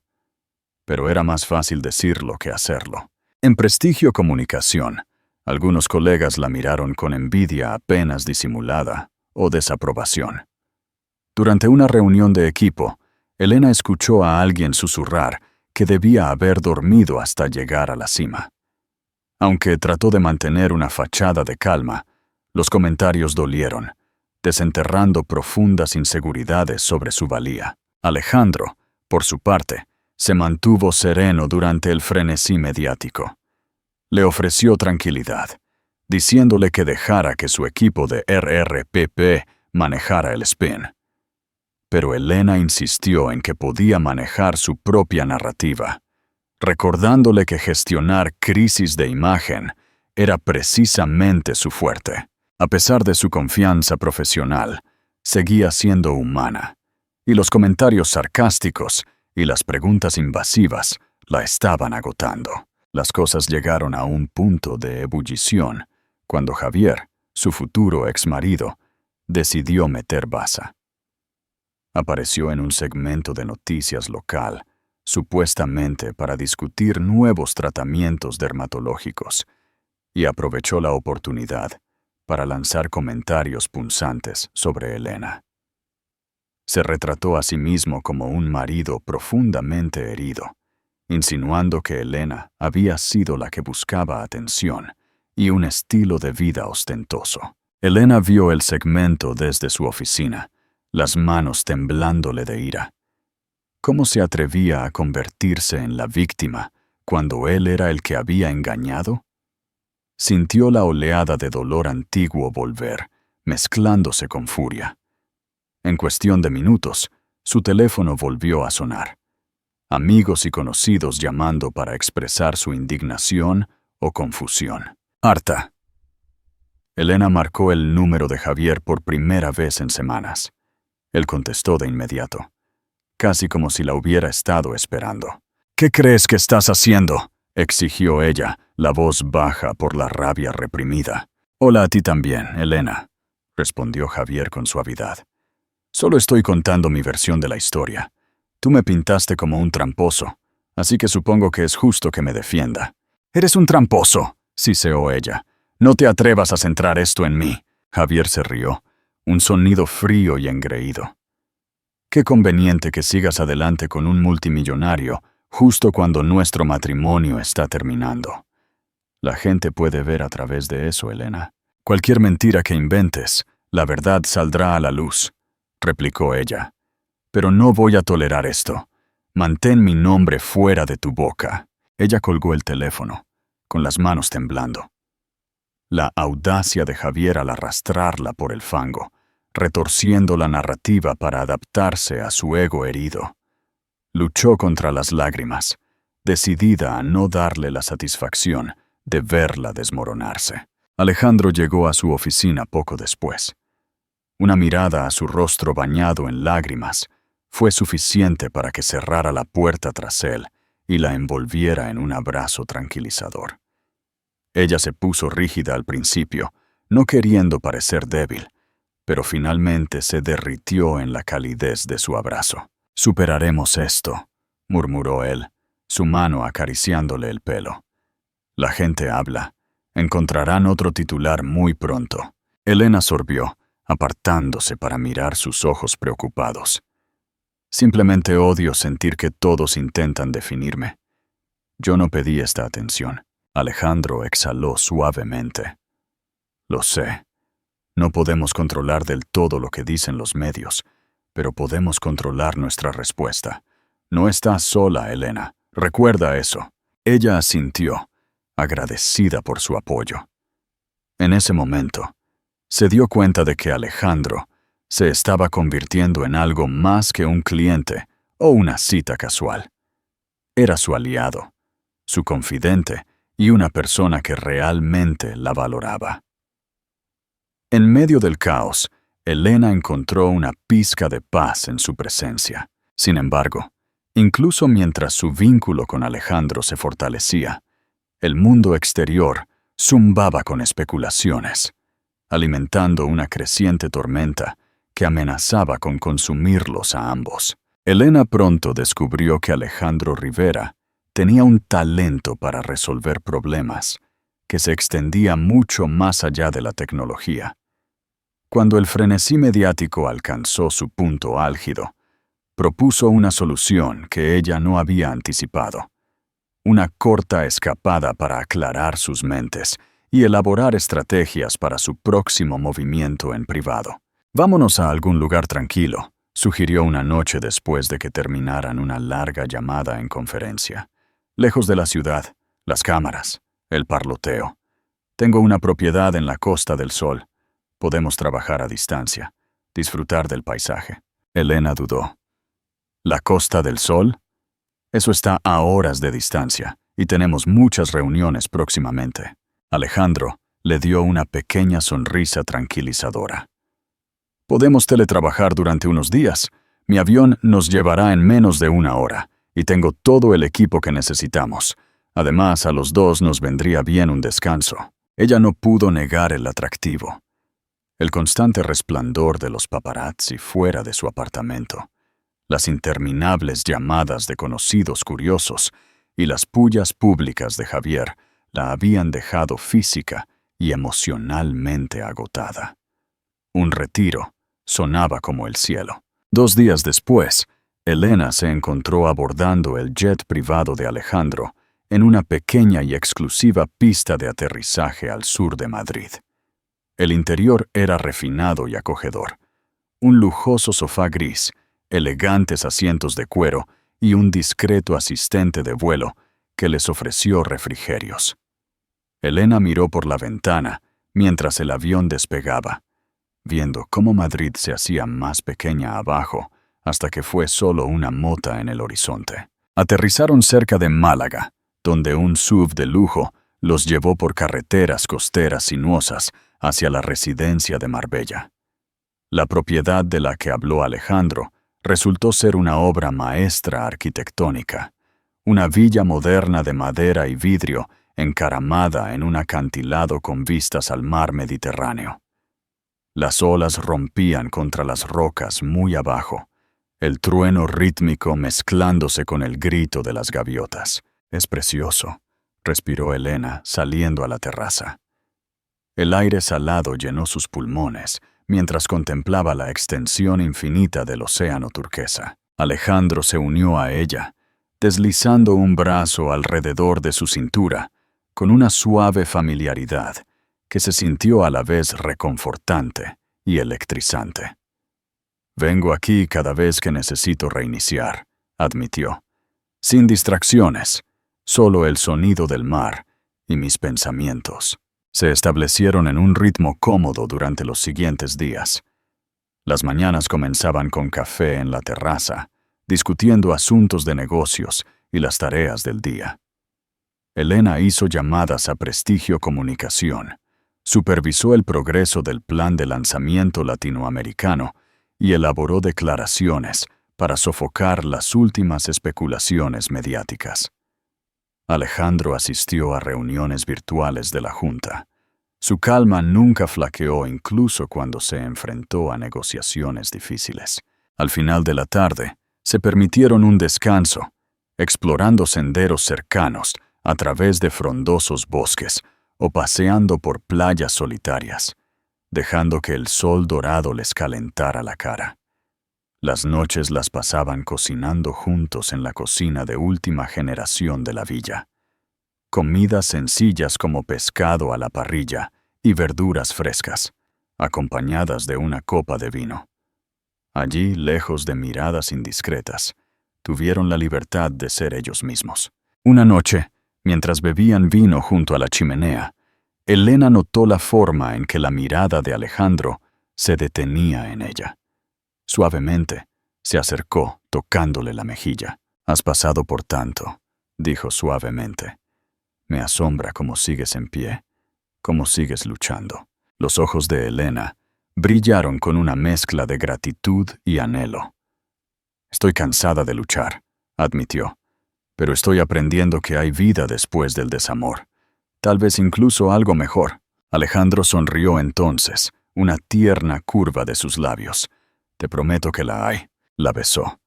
Pero era más fácil decirlo que hacerlo. En Prestigio Comunicación, algunos colegas la miraron con envidia apenas disimulada o desaprobación. Durante una reunión de equipo, Elena escuchó a alguien susurrar que debía haber dormido hasta llegar a la cima. Aunque trató de mantener una fachada de calma, los comentarios dolieron, desenterrando profundas inseguridades sobre su valía. Alejandro, por su parte, se mantuvo sereno durante el frenesí mediático. Le ofreció tranquilidad, diciéndole que dejara que su equipo de RRPP manejara el spin. Pero Elena insistió en que podía manejar su propia narrativa, recordándole que gestionar crisis de imagen era precisamente su fuerte. A pesar de su confianza profesional, seguía siendo humana, y los comentarios sarcásticos y las preguntas invasivas la estaban agotando. Las cosas llegaron a un punto de ebullición cuando Javier, su futuro exmarido, decidió meter baza. Apareció en un segmento de noticias local, supuestamente para discutir nuevos tratamientos dermatológicos, y aprovechó la oportunidad para lanzar comentarios punzantes sobre Elena. Se retrató a sí mismo como un marido profundamente herido, insinuando que Elena había sido la que buscaba atención y un estilo de vida ostentoso. Elena vio el segmento desde su oficina, las manos temblándole de ira. ¿Cómo se atrevía a convertirse en la víctima cuando él era el que había engañado? Sintió la oleada de dolor antiguo volver, mezclándose con furia. En cuestión de minutos, su teléfono volvió a sonar. amigos y conocidos llamando para expresar su indignación o confusión. Harta. Elena marcó el número de Javier por primera vez en semanas. Él contestó de inmediato, casi como si la hubiera estado esperando. «¿Qué crees que estás haciendo?», exigió ella, la voz baja por la rabia reprimida. «Hola a ti también, Elena», respondió Javier con suavidad. «Solo estoy contando mi versión de la historia. Tú me pintaste como un tramposo, así que supongo que es justo que me defienda». «Eres un tramposo», siseó ella. «No te atrevas a centrar esto en mí». Javier se rió, un sonido frío y engreído. «Qué conveniente que sigas adelante con un multimillonario justo cuando nuestro matrimonio está terminando. La gente puede ver a través de eso, Elena. Cualquier mentira que inventes, la verdad saldrá a la luz», replicó ella. «Pero no voy a tolerar esto. Mantén mi nombre fuera de tu boca». Ella colgó el teléfono, con las manos temblando. La audacia de Javier al arrastrarla por el fango, retorciendo la narrativa para adaptarse a su ego herido. Luchó contra las lágrimas, decidida a no darle la satisfacción de verla desmoronarse. Alejandro llegó a su oficina poco después. Una mirada a su rostro bañado en lágrimas fue suficiente para que cerrara la puerta tras él y la envolviera en un abrazo tranquilizador. Ella se puso rígida al principio, no queriendo parecer débil, pero finalmente se derritió en la calidez de su abrazo. «Superaremos esto», murmuró él, su mano acariciándole el pelo. «La gente habla. Encontrarán otro titular muy pronto». Elena sorbió, apartándose para mirar sus ojos preocupados. «Simplemente odio sentir que todos intentan definirme. Yo no pedí esta atención». Alejandro exhaló suavemente. «Lo sé. No podemos controlar del todo lo que dicen los medios, pero podemos controlar nuestra respuesta. No estás sola, Elena. Recuerda eso». Ella asintió, agradecida por su apoyo. En ese momento, se dio cuenta de que Alejandro se estaba convirtiendo en algo más que un cliente o una cita casual. Era su aliado, su confidente y una persona que realmente la valoraba. En medio del caos, Elena encontró una pizca de paz en su presencia. Sin embargo, incluso mientras su vínculo con Alejandro se fortalecía, el mundo exterior zumbaba con especulaciones, alimentando una creciente tormenta que amenazaba con consumirlos a ambos. Elena pronto descubrió que Alejandro Rivera tenía un talento para resolver problemas que se extendía mucho más allá de la tecnología. Cuando el frenesí mediático alcanzó su punto álgido, propuso una solución que ella no había anticipado. Una corta escapada para aclarar sus mentes y elaborar estrategias para su próximo movimiento en privado. «Vámonos a algún lugar tranquilo», sugirió una noche después de que terminaran una larga llamada en conferencia. «Lejos de la ciudad, las cámaras, el parloteo. Tengo una propiedad en la Costa del Sol. Podemos trabajar a distancia, disfrutar del paisaje». Elena dudó. «¿La Costa del Sol? Eso está a horas de distancia y tenemos muchas reuniones próximamente». Alejandro le dio una pequeña sonrisa tranquilizadora. «Podemos teletrabajar durante unos días. Mi avión nos llevará en menos de una hora y tengo todo el equipo que necesitamos. Además, a los dos nos vendría bien un descanso». Ella no pudo negar el atractivo. El constante resplandor de los paparazzi fuera de su apartamento, las interminables llamadas de conocidos curiosos y las pullas públicas de Javier la habían dejado física y emocionalmente agotada. Un retiro sonaba como el cielo. 2 días después, Elena se encontró abordando el jet privado de Alejandro en una pequeña y exclusiva pista de aterrizaje al sur de Madrid. El interior era refinado y acogedor. Un lujoso sofá gris, elegantes asientos de cuero y un discreto asistente de vuelo que les ofreció refrigerios. Elena miró por la ventana mientras el avión despegaba, viendo cómo Madrid se hacía más pequeña abajo hasta que fue solo una mota en el horizonte. Aterrizaron cerca de Málaga, donde un SUV de lujo los llevó por carreteras costeras sinuosas hacia la residencia de Marbella. La propiedad de la que habló Alejandro resultó ser una obra maestra arquitectónica, una villa moderna de madera y vidrio encaramada en un acantilado con vistas al mar Mediterráneo. Las olas rompían contra las rocas muy abajo, el trueno rítmico mezclándose con el grito de las gaviotas. «Es precioso», respiró Elena saliendo a la terraza. El aire salado llenó sus pulmones mientras contemplaba la extensión infinita del océano turquesa. Alejandro se unió a ella, deslizando un brazo alrededor de su cintura, con una suave familiaridad que se sintió a la vez reconfortante y electrizante. «Vengo aquí cada vez que necesito reiniciar», admitió. «Sin distracciones, solo el sonido del mar y mis pensamientos». Se establecieron en un ritmo cómodo durante los siguientes días. Las mañanas comenzaban con café en la terraza, discutiendo asuntos de negocios y las tareas del día. Elena hizo llamadas a Prestigio Comunicación, supervisó el progreso del plan de lanzamiento latinoamericano y elaboró declaraciones para sofocar las últimas especulaciones mediáticas. Alejandro asistió a reuniones virtuales de la Junta. Su calma nunca flaqueó incluso cuando se enfrentó a negociaciones difíciles. Al final de la tarde, se permitieron un descanso, explorando senderos cercanos a través de frondosos bosques o paseando por playas solitarias, dejando que el sol dorado les calentara la cara. Las noches las pasaban cocinando juntos en la cocina de última generación de la villa. Comidas sencillas como pescado a la parrilla y verduras frescas, acompañadas de una copa de vino. Allí, lejos de miradas indiscretas, tuvieron la libertad de ser ellos mismos. Una noche, mientras bebían vino junto a la chimenea, Elena notó la forma en que la mirada de Alejandro se detenía en ella. Suavemente, se acercó, tocándole la mejilla. «Has pasado por tanto», dijo suavemente. «Me asombra cómo sigues en pie, cómo sigues luchando». Los ojos de Elena brillaron con una mezcla de gratitud y anhelo. «Estoy cansada de luchar», admitió, «pero estoy aprendiendo que hay vida después del desamor, tal vez incluso algo mejor». Alejandro sonrió entonces, una tierna curva de sus labios. «Te prometo que la hay», la besó.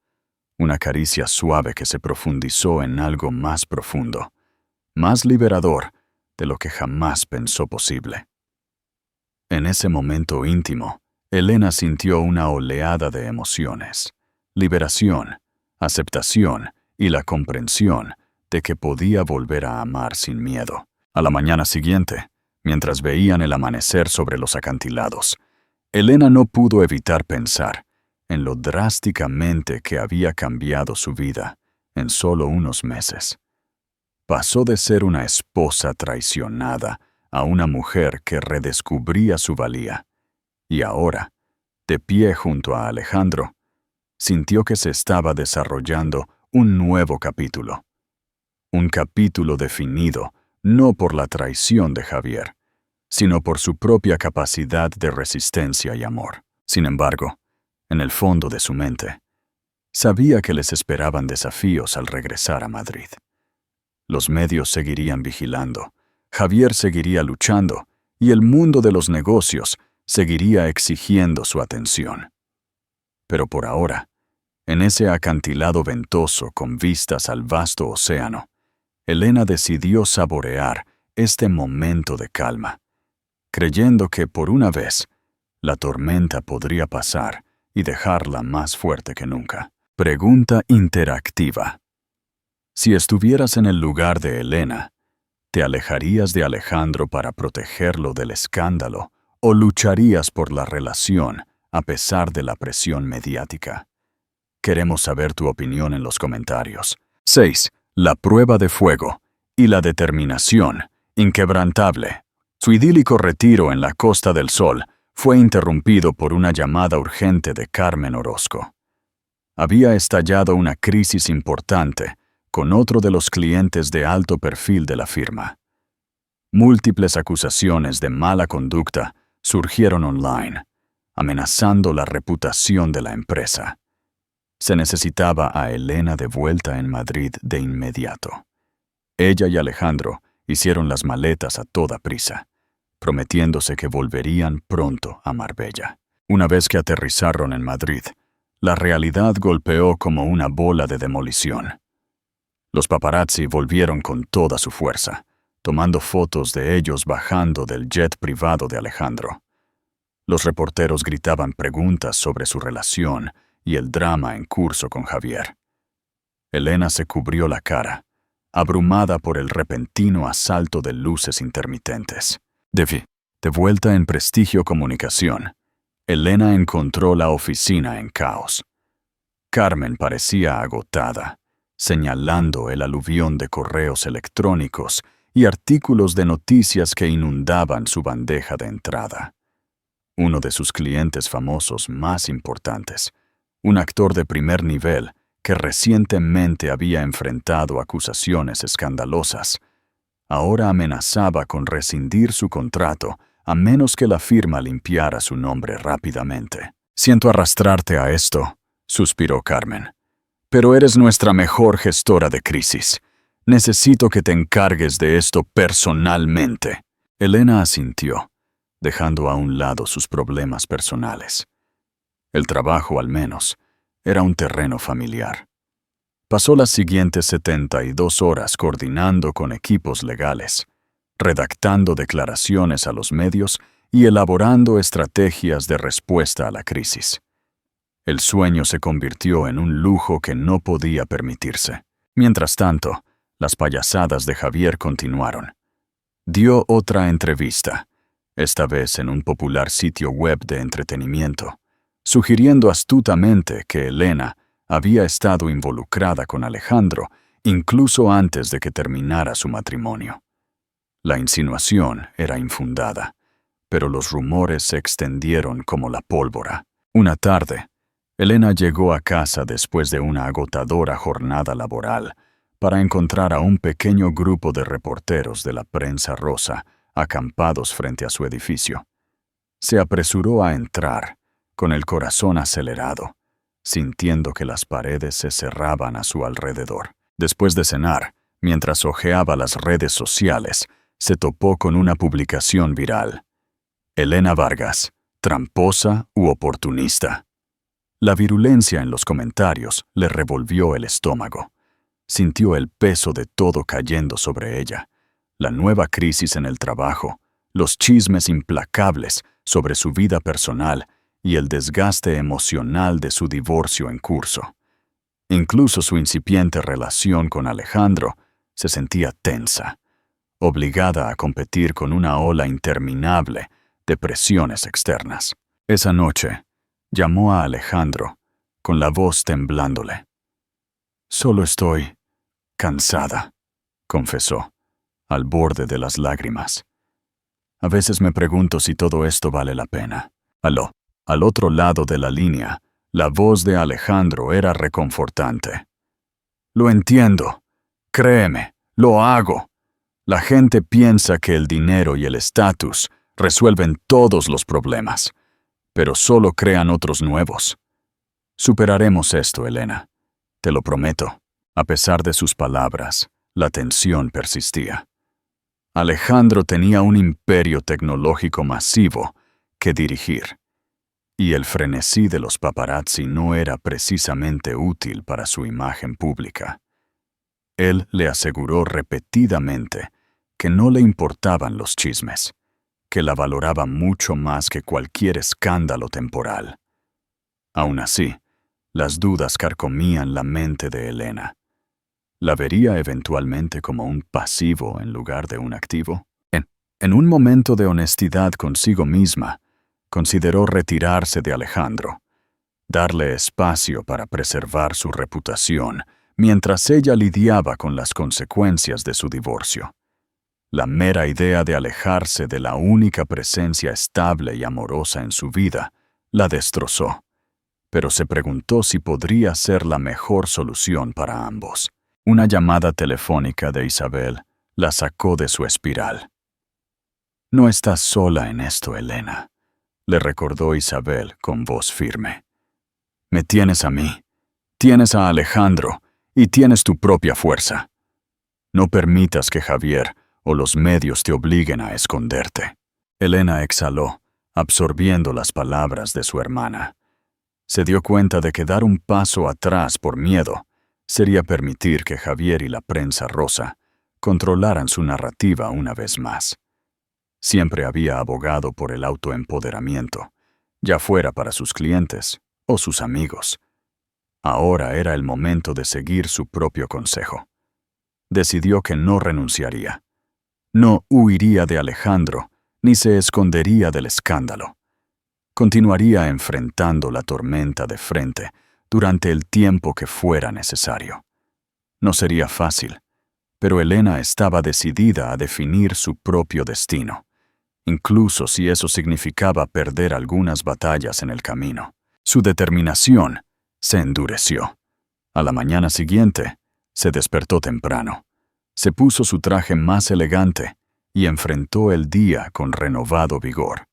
Una caricia suave que se profundizó en algo más profundo, más liberador de lo que jamás pensó posible. En ese momento íntimo, Elena sintió una oleada de emociones: liberación, aceptación y la comprensión de que podía volver a amar sin miedo. A la mañana siguiente, mientras veían el amanecer sobre los acantilados, Elena no pudo evitar pensar en lo drásticamente que había cambiado su vida en solo unos meses. Pasó de ser una esposa traicionada a una mujer que redescubría su valía, y ahora, de pie junto a Alejandro, sintió que se estaba desarrollando un nuevo capítulo. Un capítulo definido no por la traición de Javier, sino por su propia capacidad de resistencia y amor. Sin embargo, en el fondo de su mente, sabía que les esperaban desafíos al regresar a Madrid. Los medios seguirían vigilando, Javier seguiría luchando y el mundo de los negocios seguiría exigiendo su atención. Pero por ahora, en ese acantilado ventoso con vistas al vasto océano, Elena decidió saborear este momento de calma, creyendo que por una vez la tormenta podría pasar y dejarla más fuerte que nunca. Pregunta interactiva. Si estuvieras en el lugar de Elena, ¿te alejarías de Alejandro para protegerlo del escándalo o lucharías por la relación a pesar de la presión mediática? Queremos saber tu opinión en los comentarios. 6. La prueba de fuego y la determinación inquebrantable. Su idílico retiro en la Costa del Sol fue interrumpido por una llamada urgente de Carmen Orozco. Había estallado una crisis importante con otro de los clientes de alto perfil de la firma. Múltiples acusaciones de mala conducta surgieron online, amenazando la reputación de la empresa. Se necesitaba a Elena de vuelta en Madrid de inmediato. Ella y Alejandro hicieron las maletas a toda prisa, prometiéndose que volverían pronto a Marbella. Una vez que aterrizaron en Madrid, la realidad golpeó como una bola de demolición. Los paparazzi volvieron con toda su fuerza, tomando fotos de ellos bajando del jet privado de Alejandro. Los reporteros gritaban preguntas sobre su relación y el drama en curso con Javier. Elena se cubrió la cara, abrumada por el repentino asalto de luces intermitentes. De vuelta en Prestigio Comunicación, Elena encontró la oficina en caos. Carmen parecía agotada, señalando el aluvión de correos electrónicos y artículos de noticias que inundaban su bandeja de entrada. Uno de sus clientes famosos más importantes, un actor de primer nivel que recientemente había enfrentado acusaciones escandalosas, ahora amenazaba con rescindir su contrato a menos que la firma limpiara su nombre rápidamente. «Siento arrastrarte a esto», suspiró Carmen, «pero eres nuestra mejor gestora de crisis. Necesito que te encargues de esto personalmente». Elena asintió, dejando a un lado sus problemas personales. El trabajo, al menos, era un terreno familiar. Pasó las siguientes 72 horas coordinando con equipos legales, redactando declaraciones a los medios y elaborando estrategias de respuesta a la crisis. El sueño se convirtió en un lujo que no podía permitirse. Mientras tanto, las payasadas de Javier continuaron. Dio otra entrevista, esta vez en un popular sitio web de entretenimiento, sugiriendo astutamente que Elena había estado involucrada con Alejandro incluso antes de que terminara su matrimonio. La insinuación era infundada, pero los rumores se extendieron como la pólvora. Una tarde, Elena llegó a casa después de una agotadora jornada laboral para encontrar a un pequeño grupo de reporteros de la prensa rosa acampados frente a su edificio. Se apresuró a entrar, con el corazón acelerado, sintiendo que las paredes se cerraban a su alrededor. Después de cenar, mientras hojeaba las redes sociales, se topó con una publicación viral. Elena Vargas, tramposa u oportunista. La virulencia en los comentarios le revolvió el estómago. Sintió el peso de todo cayendo sobre ella. La nueva crisis en el trabajo, los chismes implacables sobre su vida personal y el desgaste emocional de su divorcio en curso. Incluso su incipiente relación con Alejandro se sentía tensa, obligada a competir con una ola interminable de presiones externas. Esa noche, llamó a Alejandro, con la voz temblándole. «Solo estoy cansada», confesó, al borde de las lágrimas. «A veces me pregunto si todo esto vale la pena». Al otro lado de la línea, la voz de Alejandro era reconfortante. «Lo entiendo. Créeme, lo hago. La gente piensa que el dinero y el estatus resuelven todos los problemas, pero solo crean otros nuevos. Superaremos esto, Elena. Te lo prometo». A pesar de sus palabras, la tensión persistía. Alejandro tenía un imperio tecnológico masivo que dirigir, y el frenesí de los paparazzi no era precisamente útil para su imagen pública. Él le aseguró repetidamente que no le importaban los chismes, que la valoraba mucho más que cualquier escándalo temporal. Aún así, las dudas carcomían la mente de Elena. ¿La vería eventualmente como un pasivo en lugar de un activo? En un momento de honestidad consigo misma, consideró retirarse de Alejandro, darle espacio para preservar su reputación mientras ella lidiaba con las consecuencias de su divorcio. La mera idea de alejarse de la única presencia estable y amorosa en su vida la destrozó, pero se preguntó si podría ser la mejor solución para ambos. Una llamada telefónica de Isabel la sacó de su espiral. «No estás sola en esto, Elena», le recordó Isabel con voz firme. «Me tienes a mí, tienes a Alejandro y tienes tu propia fuerza. No permitas que Javier o los medios te obliguen a esconderte». Elena exhaló, absorbiendo las palabras de su hermana. Se dio cuenta de que dar un paso atrás por miedo sería permitir que Javier y la prensa rosa controlaran su narrativa una vez más. Siempre había abogado por el autoempoderamiento, ya fuera para sus clientes o sus amigos. Ahora era el momento de seguir su propio consejo. Decidió que no renunciaría. No huiría de Alejandro, ni se escondería del escándalo. Continuaría enfrentando la tormenta de frente durante el tiempo que fuera necesario. No sería fácil, pero Elena estaba decidida a definir su propio destino, incluso si eso significaba perder algunas batallas en el camino. Su determinación se endureció. A la mañana siguiente, se despertó temprano. Se puso su traje más elegante y enfrentó el día con renovado vigor.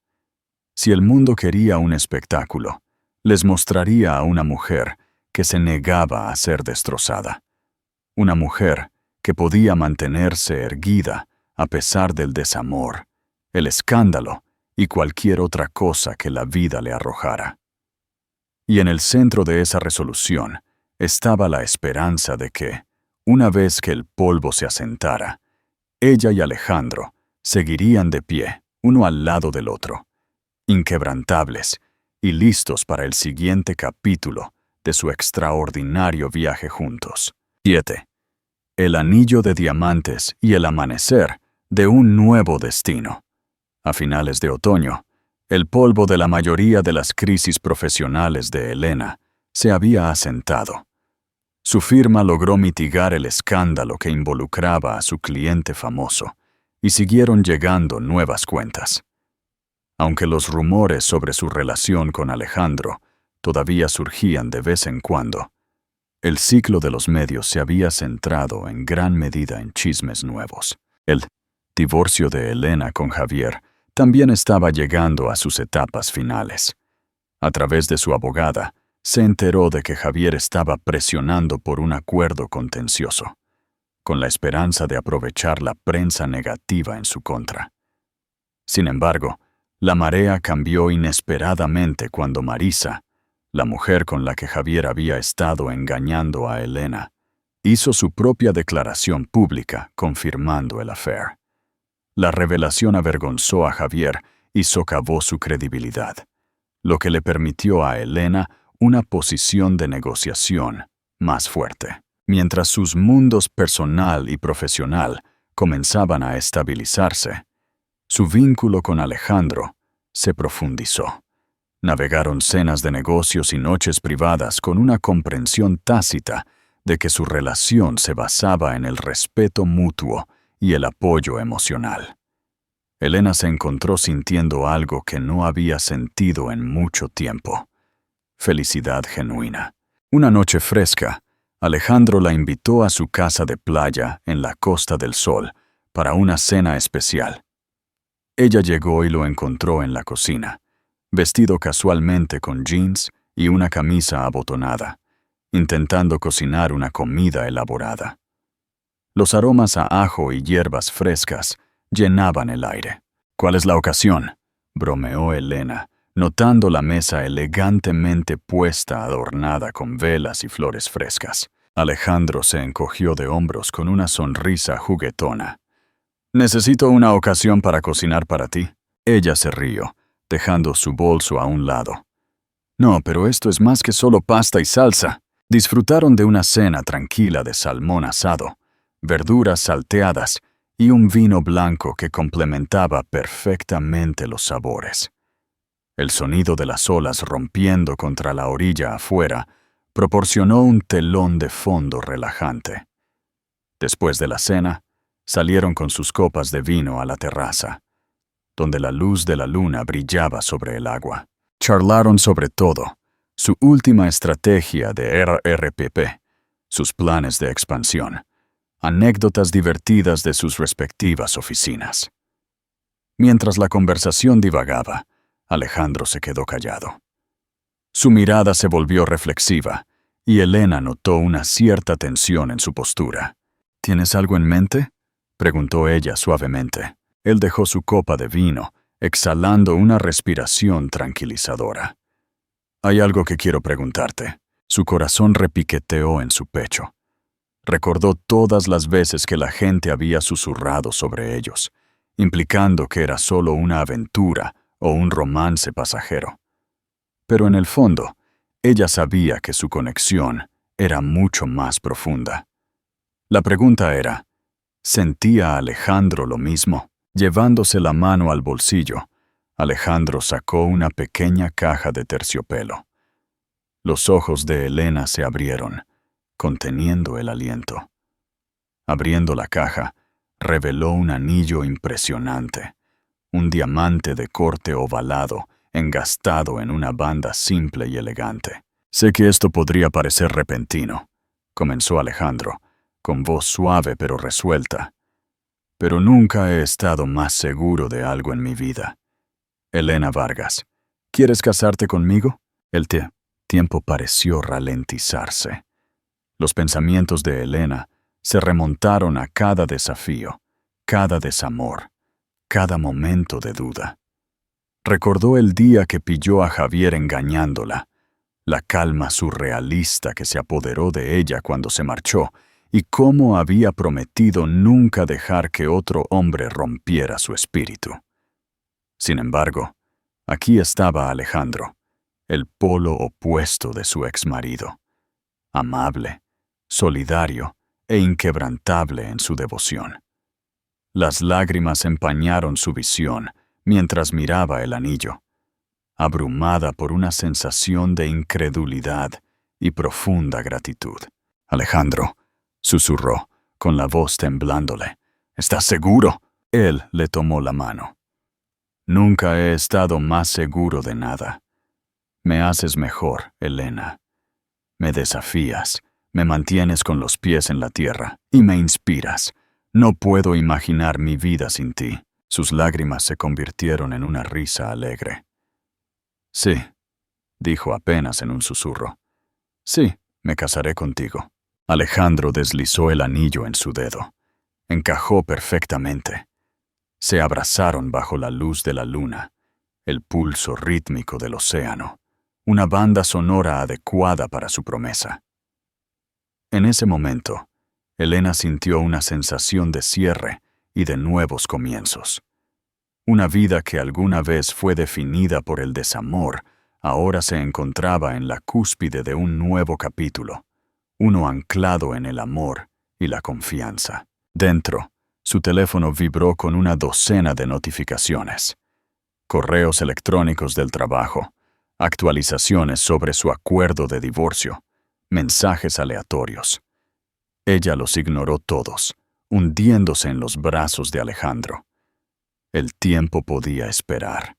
Si el mundo quería un espectáculo, les mostraría a una mujer que se negaba a ser destrozada. Una mujer que podía mantenerse erguida a pesar del desamor, el escándalo y cualquier otra cosa que la vida le arrojara. Y en el centro de esa resolución estaba la esperanza de que, una vez que el polvo se asentara, ella y Alejandro seguirían de pie, uno al lado del otro, inquebrantables y listos para el siguiente capítulo de su extraordinario viaje juntos. 7. El anillo de diamantes y el amanecer de un nuevo destino. A finales de otoño, el polvo de la mayoría de las crisis profesionales de Elena se había asentado. Su firma logró mitigar el escándalo que involucraba a su cliente famoso, y siguieron llegando nuevas cuentas. Aunque los rumores sobre su relación con Alejandro todavía surgían de vez en cuando, el ciclo de los medios se había centrado en gran medida en chismes nuevos. El divorcio de Elena con Javier también estaba llegando a sus etapas finales. A través de su abogada, se enteró de que Javier estaba presionando por un acuerdo contencioso, con la esperanza de aprovechar la prensa negativa en su contra. Sin embargo, la marea cambió inesperadamente cuando Marisa, la mujer con la que Javier había estado engañando a Elena, hizo su propia declaración pública confirmando el affair. La revelación avergonzó a Javier y socavó su credibilidad, lo que le permitió a Elena una posición de negociación más fuerte. Mientras sus mundos personal y profesional comenzaban a estabilizarse, su vínculo con Alejandro se profundizó. Navegaron cenas de negocios y noches privadas con una comprensión tácita de que su relación se basaba en el respeto mutuo y el apoyo emocional. Elena se encontró sintiendo algo que no había sentido en mucho tiempo: felicidad genuina. Una noche fresca, Alejandro la invitó a su casa de playa en la Costa del Sol para una cena especial. Ella llegó y lo encontró en la cocina, vestido casualmente con jeans y una camisa abotonada, intentando cocinar una comida elaborada. Los aromas a ajo y hierbas frescas llenaban el aire. «¿Cuál es la ocasión?», bromeó Elena, notando la mesa elegantemente puesta adornada con velas y flores frescas. Alejandro se encogió de hombros con una sonrisa juguetona. «Necesito una ocasión para cocinar para ti». Ella se rió, dejando su bolso a un lado. «No, pero esto es más que solo pasta y salsa». Disfrutaron de una cena tranquila de salmón asado, verduras salteadas y un vino blanco que complementaba perfectamente los sabores. El sonido de las olas rompiendo contra la orilla afuera proporcionó un telón de fondo relajante. Después de la cena, salieron con sus copas de vino a la terraza, donde la luz de la luna brillaba sobre el agua. Charlaron sobre todo, su última estrategia de RRPP, sus planes de expansión, anécdotas divertidas de sus respectivas oficinas. Mientras la conversación divagaba, Alejandro se quedó callado. Su mirada se volvió reflexiva, y Elena notó una cierta tensión en su postura. ¿Tienes algo en mente?, preguntó ella suavemente. Él dejó su copa de vino, exhalando una respiración tranquilizadora. Hay algo que quiero preguntarte. Su corazón repiqueteó en su pecho. Recordó todas las veces que la gente había susurrado sobre ellos, implicando que era solo una aventura o un romance pasajero. Pero en el fondo, ella sabía que su conexión era mucho más profunda. La pregunta era, ¿sentía Alejandro lo mismo? Llevándose la mano al bolsillo, Alejandro sacó una pequeña caja de terciopelo. Los ojos de Elena se abrieron, conteniendo el aliento. Abriendo la caja, reveló un anillo impresionante, un diamante de corte ovalado, engastado en una banda simple y elegante. Sé que esto podría parecer repentino, comenzó Alejandro, con voz suave pero resuelta. Pero nunca he estado más seguro de algo en mi vida. Elena Vargas, ¿quieres casarte conmigo? El tiempo pareció ralentizarse. Los pensamientos de Elena se remontaron a cada desafío, cada desamor, cada momento de duda. Recordó el día que pilló a Javier engañándola, la calma surrealista que se apoderó de ella cuando se marchó y cómo había prometido nunca dejar que otro hombre rompiera su espíritu. Sin embargo, aquí estaba Alejandro, el polo opuesto de su exmarido, amable, solidario e inquebrantable en su devoción. Las lágrimas empañaron su visión mientras miraba el anillo, abrumada por una sensación de incredulidad y profunda gratitud. Alejandro, susurró, con la voz temblándole. ¿Estás seguro? Él le tomó la mano. Nunca he estado más seguro de nada. Me haces mejor, Elena. Me desafías, me mantienes con los pies en la tierra y me inspiras. No puedo imaginar mi vida sin ti. Sus lágrimas se convirtieron en una risa alegre. Sí, dijo apenas en un susurro. Sí, me casaré contigo. Alejandro deslizó el anillo en su dedo. Encajó perfectamente. Se abrazaron bajo la luz de la luna, el pulso rítmico del océano, una banda sonora adecuada para su promesa. En ese momento, Elena sintió una sensación de cierre y de nuevos comienzos. Una vida que alguna vez fue definida por el desamor, ahora se encontraba en la cúspide de un nuevo capítulo, uno anclado en el amor y la confianza. Dentro, su teléfono vibró con una docena de notificaciones. Correos electrónicos del trabajo, actualizaciones sobre su acuerdo de divorcio, mensajes aleatorios. Ella los ignoró todos, hundiéndose en los brazos de Alejandro. El tiempo podía esperar.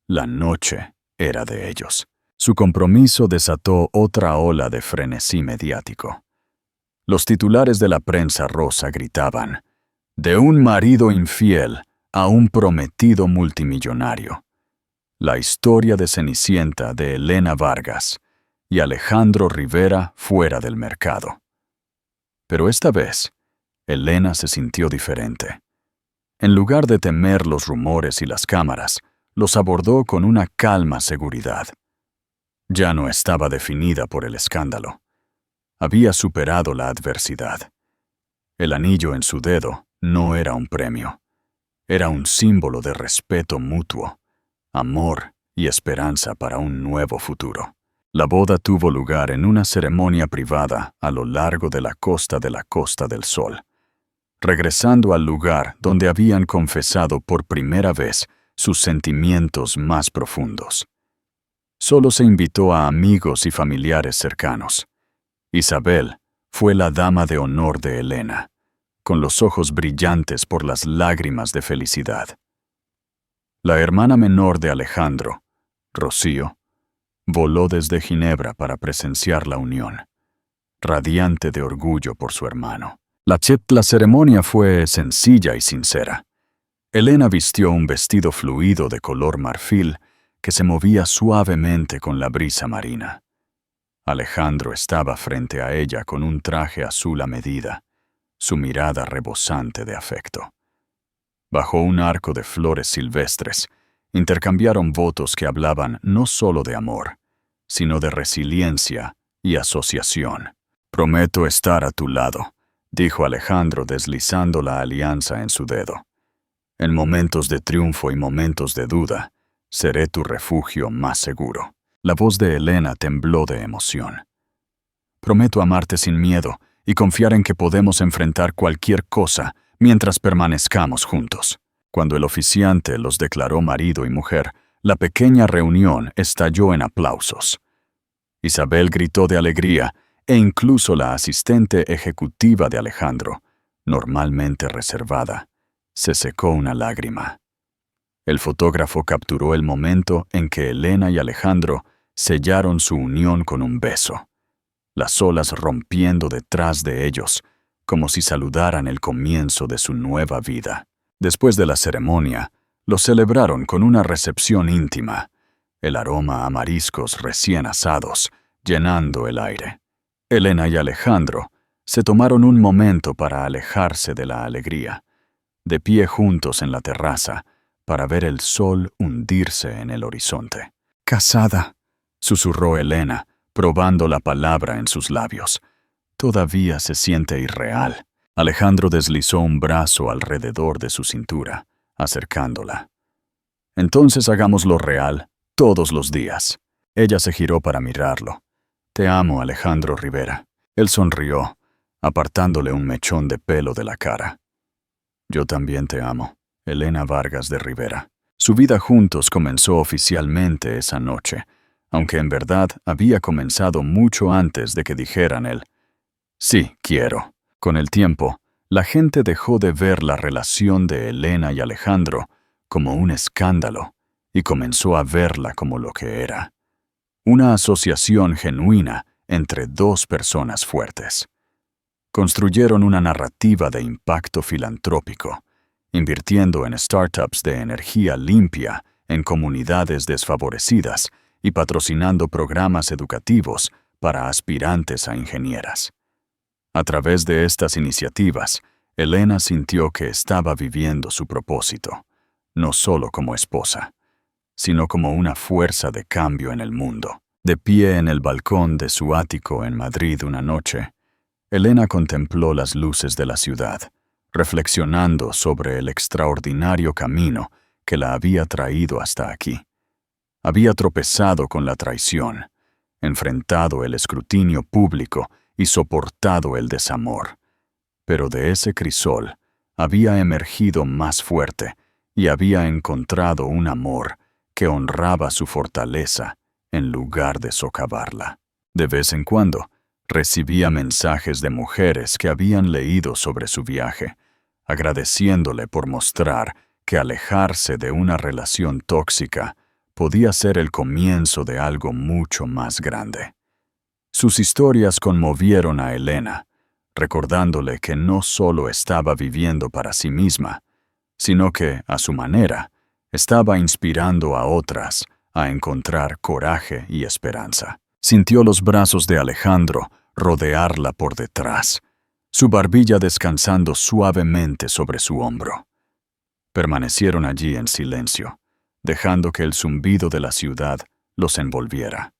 La noche era de ellos. Su compromiso desató otra ola de frenesí mediático. Los titulares de la prensa rosa gritaban: de un marido infiel a un prometido multimillonario. La historia de Cenicienta de Elena Vargas y Alejandro Rivera fuera del mercado. Pero esta vez, Elena se sintió diferente. En lugar de temer los rumores y las cámaras, los abordó con una calma seguridad. Ya no estaba definida por el escándalo. Había superado la adversidad. El anillo en su dedo no era un premio. Era un símbolo de respeto mutuo, amor y esperanza para un nuevo futuro. La boda tuvo lugar en una ceremonia privada a lo largo de la Costa del Sol, regresando al lugar donde habían confesado por primera vez sus sentimientos más profundos. Solo se invitó a amigos y familiares cercanos. Isabel fue la dama de honor de Elena, con los ojos brillantes por las lágrimas de felicidad. La hermana menor de Alejandro, Rocío, voló desde Ginebra para presenciar la unión. radiante de orgullo por su hermano. La ceremonia fue sencilla y sincera. Elena vistió un vestido fluido de color marfil que se movía suavemente con la brisa marina. Alejandro estaba frente a ella con un traje azul a medida, su mirada rebosante de afecto. Bajo un arco de flores silvestres, intercambiaron votos que hablaban no solo de amor, sino de resiliencia y asociación. «Prometo estar a tu lado», dijo Alejandro deslizando la alianza en su dedo. «En momentos de triunfo y momentos de duda, seré tu refugio más seguro». La voz de Elena tembló de emoción. «Prometo amarte sin miedo y confiar en que podemos enfrentar cualquier cosa mientras permanezcamos juntos». Cuando el oficiante los declaró marido y mujer, la pequeña reunión estalló en aplausos. Isabel gritó de alegría e incluso la asistente ejecutiva de Alejandro, normalmente reservada, se secó una lágrima. El fotógrafo capturó el momento en que Elena y Alejandro sellaron su unión con un beso, las olas rompiendo detrás de ellos, como si saludaran el comienzo de su nueva vida. Después de la ceremonia, lo celebraron con una recepción íntima, el aroma a mariscos recién asados llenando el aire. Elena y Alejandro se tomaron un momento para alejarse de la alegría, de pie juntos en la terraza, para ver el sol hundirse en el horizonte. «Casada», susurró Elena, probando la palabra en sus labios. «Todavía se siente irreal». Alejandro deslizó un brazo alrededor de su cintura, acercándola. «Entonces hagámoslo real, todos los días». Ella se giró para mirarlo. «Te amo, Alejandro Rivera». Él sonrió, apartándole un mechón de pelo de la cara. «Yo también te amo, Elena Vargas de Rivera». Su vida juntos comenzó oficialmente esa noche, aunque en verdad había comenzado mucho antes de que dijeran el «sí, quiero». Con el tiempo, la gente dejó de ver la relación de Elena y Alejandro como un escándalo y comenzó a verla como lo que era: una asociación genuina entre dos personas fuertes. Construyeron una narrativa de impacto filantrópico, invirtiendo en startups de energía limpia en comunidades desfavorecidas y patrocinando programas educativos para aspirantes a ingenieras. A través de estas iniciativas, Elena sintió que estaba viviendo su propósito, no solo como esposa, sino como una fuerza de cambio en el mundo. De pie en el balcón de su ático en Madrid una noche, Elena contempló las luces de la ciudad, reflexionando sobre el extraordinario camino que la había traído hasta aquí. Había tropezado con la traición, enfrentado el escrutinio público y soportado el desamor. Pero de ese crisol había emergido más fuerte y había encontrado un amor que honraba su fortaleza en lugar de socavarla. De vez en cuando, recibía mensajes de mujeres que habían leído sobre su viaje, agradeciéndole por mostrar que alejarse de una relación tóxica podía ser el comienzo de algo mucho más grande. Sus historias conmovieron a Elena, recordándole que no solo estaba viviendo para sí misma, sino que, a su manera, estaba inspirando a otras a encontrar coraje y esperanza. Sintió los brazos de Alejandro rodearla por detrás, su barbilla descansando suavemente sobre su hombro. Permanecieron allí en silencio, dejando que el zumbido de la ciudad los envolviera.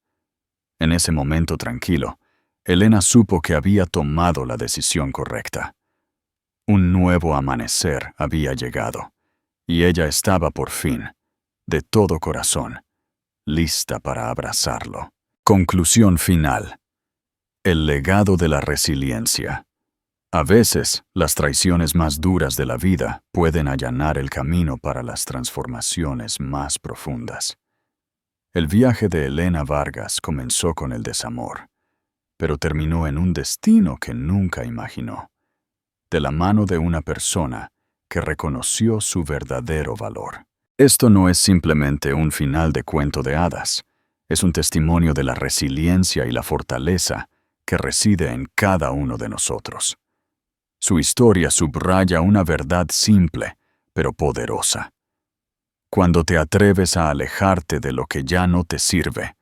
En ese momento tranquilo, Elena supo que había tomado la decisión correcta. Un nuevo amanecer había llegado, y ella estaba por fin, de todo corazón, lista para abrazarlo. Conclusión final. El legado de la resiliencia. A veces, las traiciones más duras de la vida pueden allanar el camino para las transformaciones más profundas. El viaje de Elena Vargas comenzó con el desamor, pero terminó en un destino que nunca imaginó, de la mano de una persona que reconoció su verdadero valor. Esto no es simplemente un final de cuento de hadas, es un testimonio de la resiliencia y la fortaleza que reside en cada uno de nosotros. Su historia subraya una verdad simple, pero poderosa. Cuando te atreves a alejarte de lo que ya no te sirve,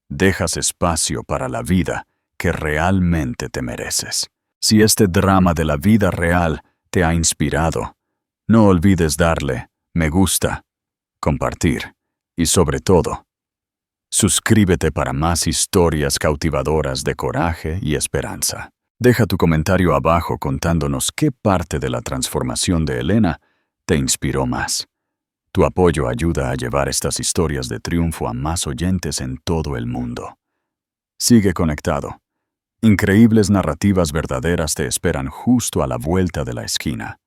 dejas espacio para la vida que realmente te mereces. Si este drama de la vida real te ha inspirado, no olvides darle me gusta, compartir y, sobre todo, suscríbete para más historias cautivadoras de coraje y esperanza. Deja tu comentario abajo contándonos qué parte de la transformación de Elena te inspiró más. Tu apoyo ayuda a llevar estas historias de triunfo a más oyentes en todo el mundo. Sigue conectado. Increíbles narrativas verdaderas te esperan justo a la vuelta de la esquina.